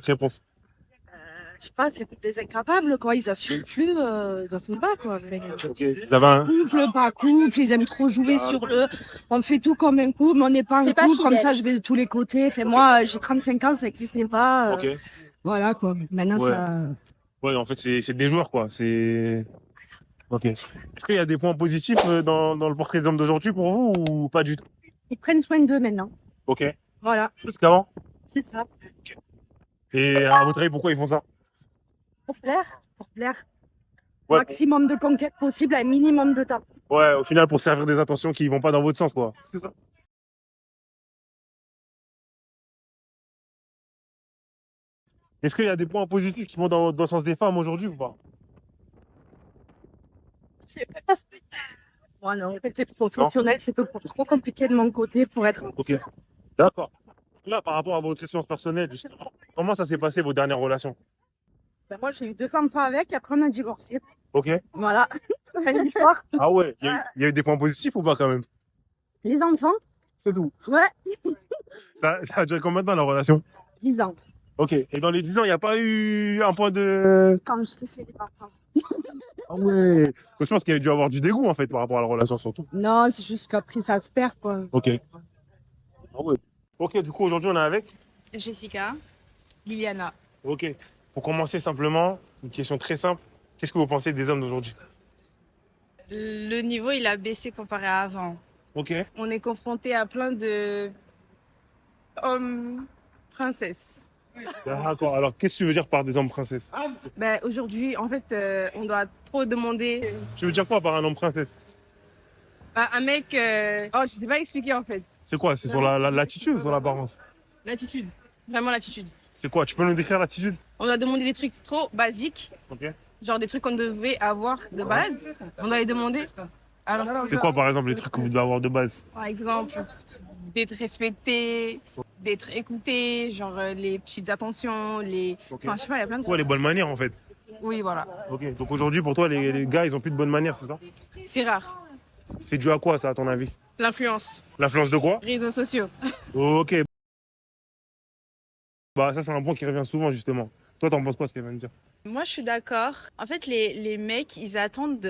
réponse? Je sais pas, c'est des incapables, quoi. Ils assument plus, ils assument pas, quoi. Vous avez un... Couple, pas couple, ils aiment trop jouer sur le. On fait tout comme un couple, mais on n'est pas un couple, comme ça je vais de tous les côtés. Fait, moi, j'ai 35 ans, ça n'existait pas. Ok. Voilà, quoi. Maintenant, Ouais. ça. Ouais, en fait, c'est des joueurs, quoi. C'est... Ok. Est-ce qu'il y a des points positifs dans le portrait des hommes d'aujourd'hui pour vous ou pas du tout? Ils prennent soin d'eux maintenant. Ok. Voilà. Plus qu'avant? C'est ça. Et à votre avis, pourquoi ils font ça? Pour plaire. Pour plaire. Ouais. Maximum de conquêtes possible, un minimum de temps. Ouais, au final, pour servir des attentions qui vont pas dans votre sens, quoi. C'est ça. Est-ce qu'il y a des points positifs qui vont dans le sens des femmes aujourd'hui ou pas? Moi, non. C'est professionnel, c'est trop compliqué de mon côté pour être. Ok. D'accord. Là, par rapport à votre expérience personnelle, justement, comment ça s'est passé, vos dernières relations? Ben, moi, j'ai eu 2 enfants avec, et après, on a divorcé. Ok. Voilà. Fin de l'histoire. Ah ouais, il y a eu des points positifs ou pas quand même? Les enfants. C'est tout. Ouais. Ça a duré combien de temps la relation? 10 ans. Ok. Et dans les 10 ans, il n'y a pas eu un point de... Quand je fais les enfants. Ah ouais. Donc je pense qu'il y a dû avoir du dégoût en fait par rapport à la relation surtout. Non, c'est juste qu'après, ça se perd, quoi. Ok. Ah ouais. Ok, du coup aujourd'hui on est avec Jessica. Liliana. Ok. Pour commencer simplement, une question très simple. Qu'est-ce que vous pensez des hommes d'aujourd'hui? Le niveau, il a baissé comparé à avant. Ok. On est confronté à plein de hommes princesses. D'accord. Alors qu'est-ce que tu veux dire par des hommes princesses? Ben, aujourd'hui, en fait, on doit trop demander. Tu veux dire quoi par un homme princesse? Ben, un mec. Oh, je sais pas expliquer en fait. C'est quoi? C'est sur l'attitude ou sur l'apparence? L'attitude. Vraiment l'attitude. C'est quoi? Tu peux nous décrire l'attitude? On doit demander des trucs trop basiques. Ok. Genre des trucs qu'on devait avoir de base. On doit les demander. Alors, C'est quoi par exemple les trucs que vous devez avoir de base? Par exemple, d'être respecté, d'être écouté, genre les petites attentions, les. Enfin, je sais pas, il y a plein de Ouais, les bonnes manières en fait. Oui, voilà. Ok. Donc aujourd'hui pour toi les gars ils ont plus de bonnes manières, c'est ça? C'est rare. C'est dû à quoi ça à ton avis? L'influence. L'influence de quoi? Réseaux sociaux. Ok. Bah ça c'est un point qui revient souvent justement. Toi t'en penses quoi ce qu'elle vient de dire? Moi, je suis d'accord. En fait, les mecs, ils attendent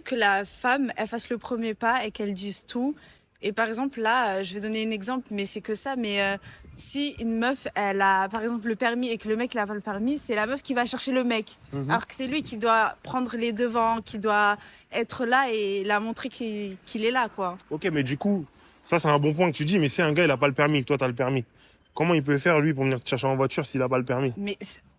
que la femme, elle fasse le premier pas et qu'elle dise tout. Et par exemple, là, je vais donner un exemple, mais c'est que ça. Mais si une meuf, elle a par exemple le permis et que le mec, il a pas le permis, c'est la meuf qui va chercher le mec. Alors que c'est lui qui doit prendre les devants, qui doit être là et la montrer qu'il est là, quoi. Ok, mais du coup, ça c'est un bon point que tu dis, mais si un gars il a pas le permis, que toi t'as le permis, comment il peut faire lui pour venir te chercher en voiture s'il a pas le permis? Mais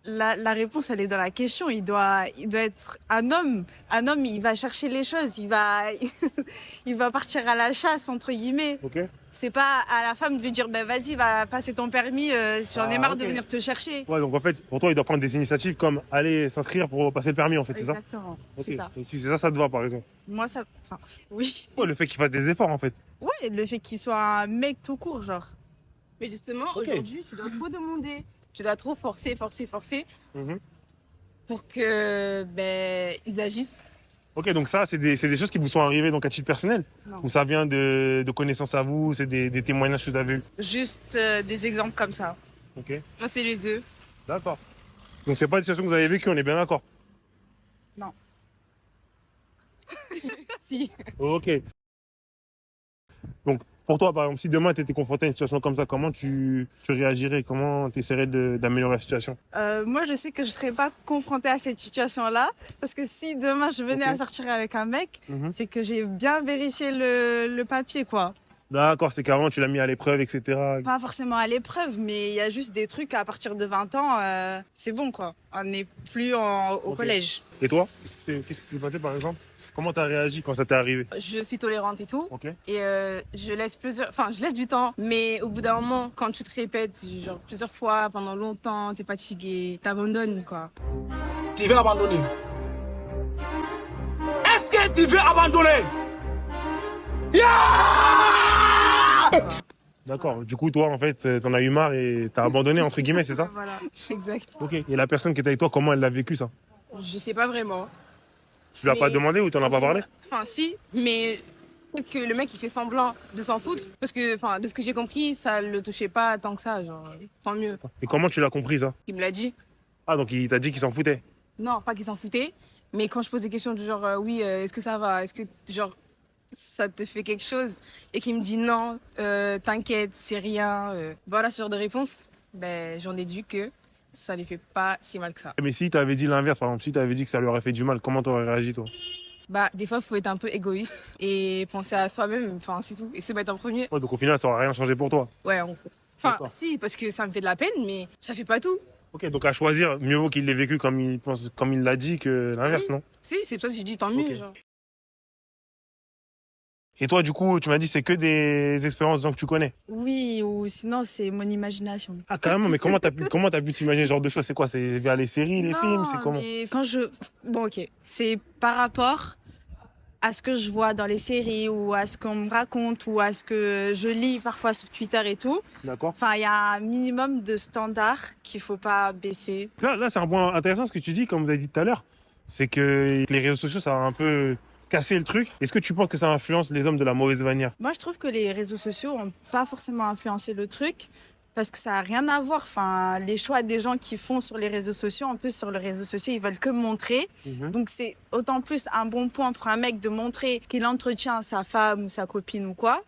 la réponse, elle est dans la question. Il doit être un homme. Un homme, il va chercher les choses. Il va partir à la chasse, entre guillemets. Ok. C'est pas à la femme de lui dire, ben vas-y, va passer ton permis, j'en ai marre de venir te chercher. Ouais, donc en fait, pour toi, il doit prendre des initiatives comme aller s'inscrire pour passer le permis, en fait, c'est ça? Exactement, Ok. c'est ça. Donc si c'est ça, ça te va, par exemple. Moi, ça... Enfin, oui. Ouais, le fait qu'il fasse des efforts, en fait. Ouais, le fait qu'il soit un mec tout court, genre. Mais justement, Ok. aujourd'hui, tu dois trop demander. Tu dois trop forcer Mhm. pour que ils agissent. Ok, donc ça, c'est des choses qui vous sont arrivées donc à titre personnel? Non. Ou ça vient de connaissances à vous, c'est des témoignages que vous avez eus? Juste des exemples comme ça. Ok. Moi, c'est les deux. D'accord. Donc c'est pas des situations que vous avez vécues, on est bien d'accord? Non. Si. Ok. Donc, pour toi, par exemple, si demain tu étais confronté à une situation comme ça, comment tu réagirais? Comment tu essaierais d'améliorer la situation? Moi, je sais que je serais pas confrontée à cette situation-là. Parce que si demain je venais à sortir avec un mec, c'est que j'ai bien vérifié le papier, quoi. D'accord, c'est qu'avant tu l'as mis à l'épreuve, etc. Pas forcément à l'épreuve, mais il y a juste des trucs à partir de 20 ans, c'est bon, quoi. On n'est plus au Ok. collège. Et toi, qu'est-ce qui s'est passé par exemple? Comment t'as réagi quand ça t'est arrivé? Je suis tolérante et tout. Ok. Et je laisse du temps. Mais au bout d'un moment, quand tu te répètes, genre plusieurs fois, pendant longtemps, t'es fatigué, t'abandonnes, quoi. Tu veux abandonner? Est-ce que tu veux abandonner? D'accord, du coup toi en fait t'en as eu marre et t'as abandonné entre guillemets, c'est ça? Voilà, exact. Ok, et la personne qui était avec toi, comment elle l'a vécu ça? Je sais pas vraiment. Tu l'as pas Mais- demandé ou t'en as pas parlé? Enfin, si, mais Peut-être que le mec il fait semblant de s'en foutre parce que, enfin, de ce que j'ai compris, ça le touchait pas tant que ça, genre, tant mieux. Et comment tu l'as compris ça? Il me l'a dit. Ah, donc il t'a dit qu'il s'en foutait? Non, pas qu'il s'en foutait, mais quand je pose des questions du genre, oui, est-ce que ça va? Est-ce que, genre, ça te fait quelque chose? Et qu'il me dit non, t'inquiète, c'est rien. Voilà ce genre de réponse, ben, j'en déduis que ça lui fait pas si mal que ça. Mais si t'avais dit l'inverse, par exemple, si t'avais dit que ça lui aurait fait du mal, comment t'aurais réagi toi? Bah, des fois, il faut être un peu égoïste et penser à soi-même, enfin, c'est tout. Et se mettre en premier. Ouais, donc au final, ça aurait rien changé pour toi. Ouais, en fait. Enfin, D'accord. si, parce que ça me fait de la peine, mais ça fait pas tout. Ok, donc à choisir, mieux vaut qu'il l'ait vécu comme il pense, comme il l'a dit que l'inverse, non? Si, c'est pour ça que j'ai dit tant mieux, Ok. genre. Et toi, du coup, tu m'as dit c'est que des expériences que tu connais. Oui, ou sinon c'est mon imagination. Ah, carrément, mais comment t'as pu t'imaginer ce genre de choses? C'est quoi? C'est via les séries, les films? C'est comment? Mais quand je... Bon, ok. C'est par rapport à ce que je vois dans les séries ou à ce qu'on me raconte ou à ce que je lis parfois sur Twitter et tout. D'accord. Enfin, il y a un minimum de standards qu'il faut pas baisser. Là, c'est un point intéressant ce que tu dis, comme vous avez dit tout à l'heure. C'est que les réseaux sociaux, ça a un peu cassé le truc. Est-ce que tu penses que ça influence les hommes de la mauvaise manière? Moi, je trouve que les réseaux sociaux ont pas forcément influencé le truc parce que ça a rien à voir. Enfin, les choix des gens qui font sur les réseaux sociaux, en plus sur les réseaux sociaux, ils veulent que montrer. Donc c'est autant plus un bon point pour un mec de montrer qu'il entretient sa femme ou sa copine ou quoi,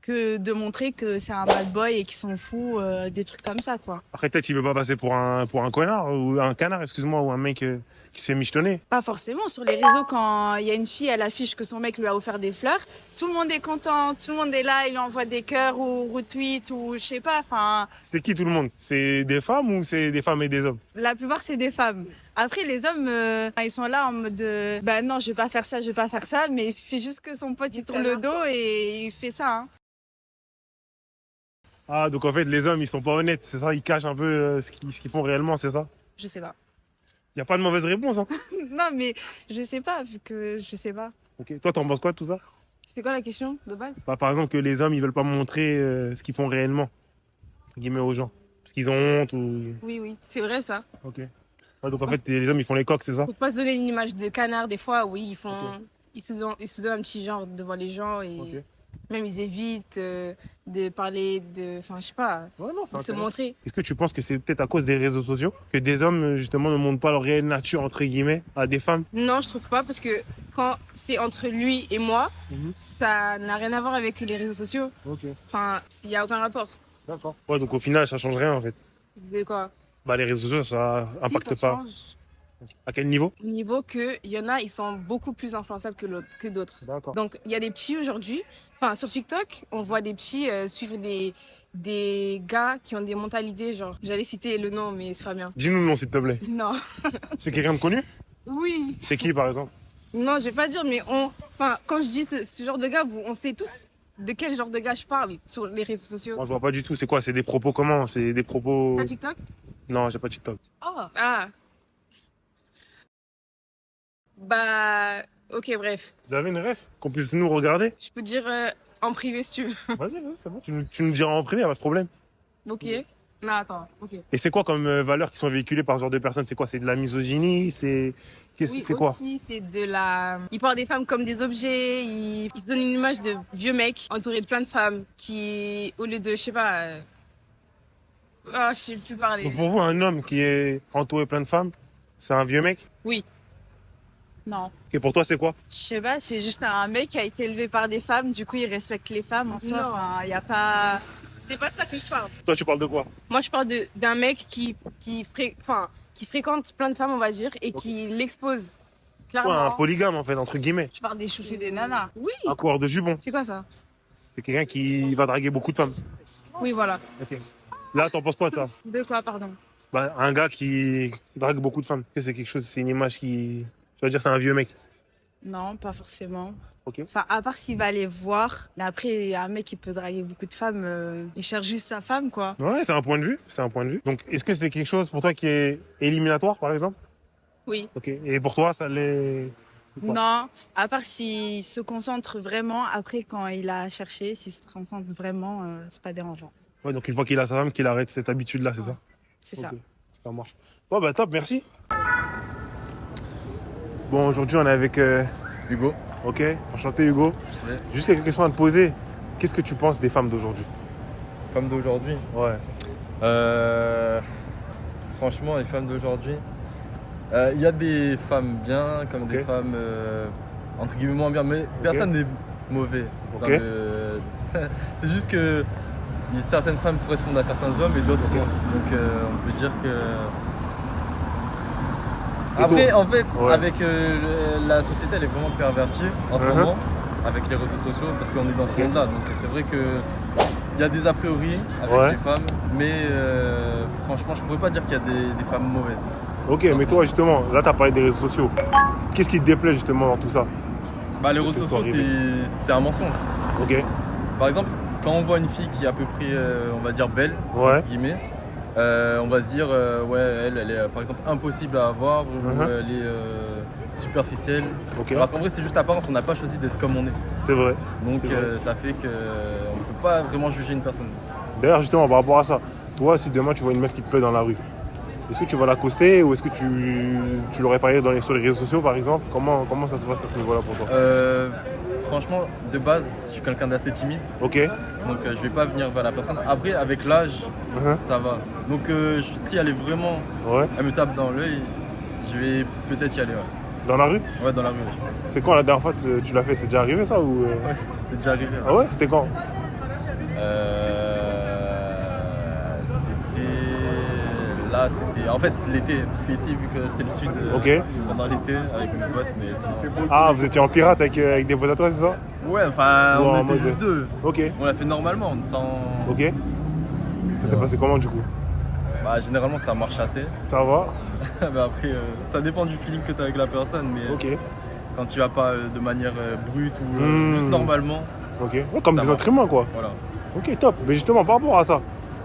que de montrer que c'est un bad boy et qu'ils s'en fout des trucs comme ça, quoi. Après, peut-être qu'il veut pas passer pour un connard, ou un canard, excuse-moi, ou un mec qui s'est michetonné. Pas forcément. Sur les réseaux, quand il y a une fille, elle affiche que son mec lui a offert des fleurs, tout le monde est content, tout le monde est là, il lui envoie des cœurs ou retweet ou je sais pas, enfin... C'est qui tout le monde? C'est des femmes ou c'est des femmes et des hommes? La plupart, c'est des femmes. Après, les hommes, ils sont là en mode bah non, je vais pas faire ça, je vais pas faire ça, mais il suffit juste que son pote, il tourne le dos et il fait ça, hein. Ah, donc en fait, les hommes, ils sont pas honnêtes, c'est ça? Ils cachent un peu ce qu'ils font réellement, c'est ça? Je sais pas. Y a pas de mauvaise réponse, hein? Non, mais je sais pas, vu que je sais pas. Ok. Toi, t'en penses quoi de tout ça? C'est quoi la question de base? Bah, par exemple, que les hommes, ils veulent pas montrer ce qu'ils font réellement, entre guillemets, aux gens. Parce qu'ils ont honte ou... Oui, oui, c'est vrai ça. Ok. Ouais, donc en fait, les hommes, ils font les coqs, c'est ça? Pour pas se donner une image de canard, des fois, oui, ils font... Ils se donnent un petit genre devant les gens et même ils évitent de parler de... Enfin, je sais pas, de se montrer. Est-ce que tu penses que c'est peut-être à cause des réseaux sociaux que des hommes, justement, ne montrent pas leur réelle nature, entre guillemets, à des femmes? Non, je trouve pas, parce que quand c'est entre lui et moi, ça n'a rien à voir avec les réseaux sociaux. Ok. Enfin, il n'y a aucun rapport. D'accord. Ouais, donc au final, ça change rien, en fait. De quoi? Bah, les réseaux sociaux, ça impacte ça pas. change. À quel niveau? Au niveau qu'il y en a, ils sont beaucoup plus influençables que d'autres. Donc, il y a des petits aujourd'hui. Enfin, sur TikTok, on voit des petits suivre des gars qui ont des mentalités, genre, j'allais citer le nom, mais c'est pas bien. Dis-nous le nom, s'il te plaît. Non. C'est quelqu'un de connu? Oui. C'est qui, par exemple? Non, je vais pas dire, mais enfin, quand je dis ce genre de gars, on sait tous de quel genre de gars je parle sur les réseaux sociaux. Moi, je vois pas du tout. C'est quoi? C'est des propos comment? C'est des propos... T'as TikTok? Non, j'ai pas TikTok. Oh. Ah. Bah, ok, bref. Vous avez une ref qu'on puisse nous regarder? Je peux te dire en privé si tu veux. Vas-y, c'est bon. Tu nous diras en privé, y'a pas de problème. Ok. Non, attends, ok. Et c'est quoi comme valeurs qui sont véhiculées par ce genre de personnes? C'est quoi? C'est de la misogynie? C'est Oui, quoi? aussi, c'est de la... Ils parlent des femmes comme des objets, ils se donnent une image de vieux mecs entourés de plein de femmes qui, au lieu de, je sais pas... Oh, je sais plus parler. Donc pour vous, un homme qui est entouré de plein de femmes, c'est un vieux mec? Oui. Non. Et pour toi, c'est quoi? Je sais pas, c'est juste un mec qui a été élevé par des femmes, du coup il respecte les femmes en soi. Non. Enfin, y a pas... C'est pas de ça que je parle. Toi, tu parles de quoi? Moi, je parle d'un mec qui fréquente plein de femmes, on va dire, et qui l'expose clairement. Ouais, un polygame, en fait, entre guillemets. Je parle des chouchous des nanas. Oui. Un coureur de jupons. C'est quoi ça? C'est quelqu'un qui va draguer beaucoup de femmes. Oui, voilà. Ok. Là, t'en penses quoi de ça? De quoi, pardon? Bah, un gars qui drague beaucoup de femmes. Est-ce que c'est quelque chose, c'est une image qui... Tu vas dire c'est un vieux mec? Non, pas forcément. Ok. Enfin, à part s'il va les voir. Mais après, il y a un mec qui peut draguer beaucoup de femmes. Il cherche juste sa femme, quoi. Ouais, c'est un point de vue. C'est un point de vue. Donc, est-ce que c'est quelque chose pour toi qui est éliminatoire, par exemple? Oui. Ok. Et pour toi, ça l'est... Non, à part s'il se concentre vraiment. Après, quand il a cherché, s'il se concentre vraiment, c'est pas dérangeant. Ouais, donc une fois qu'il a sa femme, qu'il arrête cette habitude-là, c'est ça? C'est ça. Ok, ça marche. Bon, bah top, merci. Bon, aujourd'hui, on est avec... Hugo. Ok, enchanté Hugo. Ouais. Juste quelques questions à te poser. Qu'est-ce que tu penses des femmes d'aujourd'hui? Femmes d'aujourd'hui? Ouais. Franchement, les femmes d'aujourd'hui, il y a des femmes bien comme des femmes entre guillemets moins bien, mais personne n'est mauvais. Ok. C'est juste que certaines femmes correspondent à certains hommes et d'autres non. Donc on peut dire que... Après, en fait, avec la société, elle est vraiment pervertie en ce moment, avec les réseaux sociaux, parce qu'on est dans ce monde-là. Donc c'est vrai que il y a des a priori avec les femmes, mais franchement, je pourrais pas dire qu'il y a des femmes mauvaises. Ok, mais toi justement, là tu as parlé des réseaux sociaux. Qu'est-ce qui te déplaît justement dans tout ça? Bah, les réseaux sociaux, c'est un mensonge. Ok. Par exemple, quand on voit une fille qui est à peu près, on va dire, belle, entre guillemets, on va se dire, ouais, elle est par exemple impossible à avoir, ou elle est superficielle. Alors qu'en vrai, c'est juste l'apparence, on n'a pas choisi d'être comme on est. C'est vrai. Donc ça fait qu'on ne peut pas vraiment juger une personne. D'ailleurs, justement, par rapport à ça, toi, si demain tu vois une meuf qui te plaît dans la rue, est-ce que tu vas l'accoster ou est-ce que tu l'aurais parlé sur les réseaux sociaux par exemple? Comment ça se passe à ce niveau-là pour toi? Franchement, de base, je suis quelqu'un d'assez timide. Ok. Donc je vais pas venir vers la personne. Après, avec l'âge, ça va. Donc si elle est vraiment, elle me tape dans l'œil, je vais peut-être y aller. Dans la rue? Ouais, dans la rue. C'est quand la dernière fois que tu l'as fait? C'est déjà arrivé ça ou Ouais, c'est déjà arrivé. Ah ouais? C'était quand? C'était en fait l'été, parce qu'ici vu que c'est le sud, pendant l'été avec mes potes, mais c'était... Ah, vous étiez en pirate avec des potes à toi, c'est ça? Ouais, enfin on était mode... juste deux. Ok. On l'a fait normalement, sans... Ok. Ça s'est passé comment du coup? Bah généralement ça marche assez. Ça va? Mais après ça dépend du feeling que tu as avec la personne, mais quand tu vas pas de manière brute ou juste normalement. Ok. Ouais, comme des êtres humains quoi. Voilà. Ok, top. Mais justement par rapport à ça,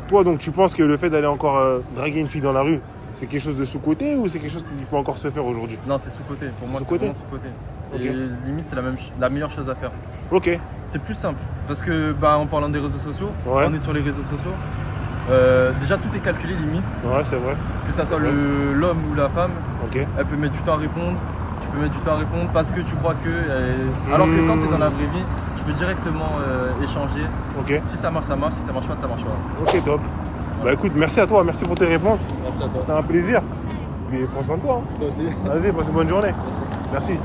toi, donc, tu penses que le fait d'aller encore draguer une fille dans la rue, c'est quelque chose de sous-côté ou c'est quelque chose qui peut encore se faire aujourd'hui? Non, c'est sous-côté. Pour moi, c'est vraiment sous-côté. Et limite, c'est la meilleure chose à faire. Ok. C'est plus simple. Parce que, en parlant des réseaux sociaux, on est sur les réseaux sociaux. Déjà, tout est calculé limite. Ouais, c'est vrai. Que ça soit l'homme ou la femme, elle peut mettre du temps à répondre. Tu peux mettre du temps à répondre parce que tu crois que... Alors que quand tu es dans la vraie vie, tu peux directement échanger. Si ça marche, ça marche. Si ça marche pas, ça marche pas. Ok, top. Bah écoute, merci à toi, merci pour tes réponses. Merci à toi. C'est un plaisir. Puis prends soin de toi. Toi aussi. Vas-y, passe une bonne journée. Merci.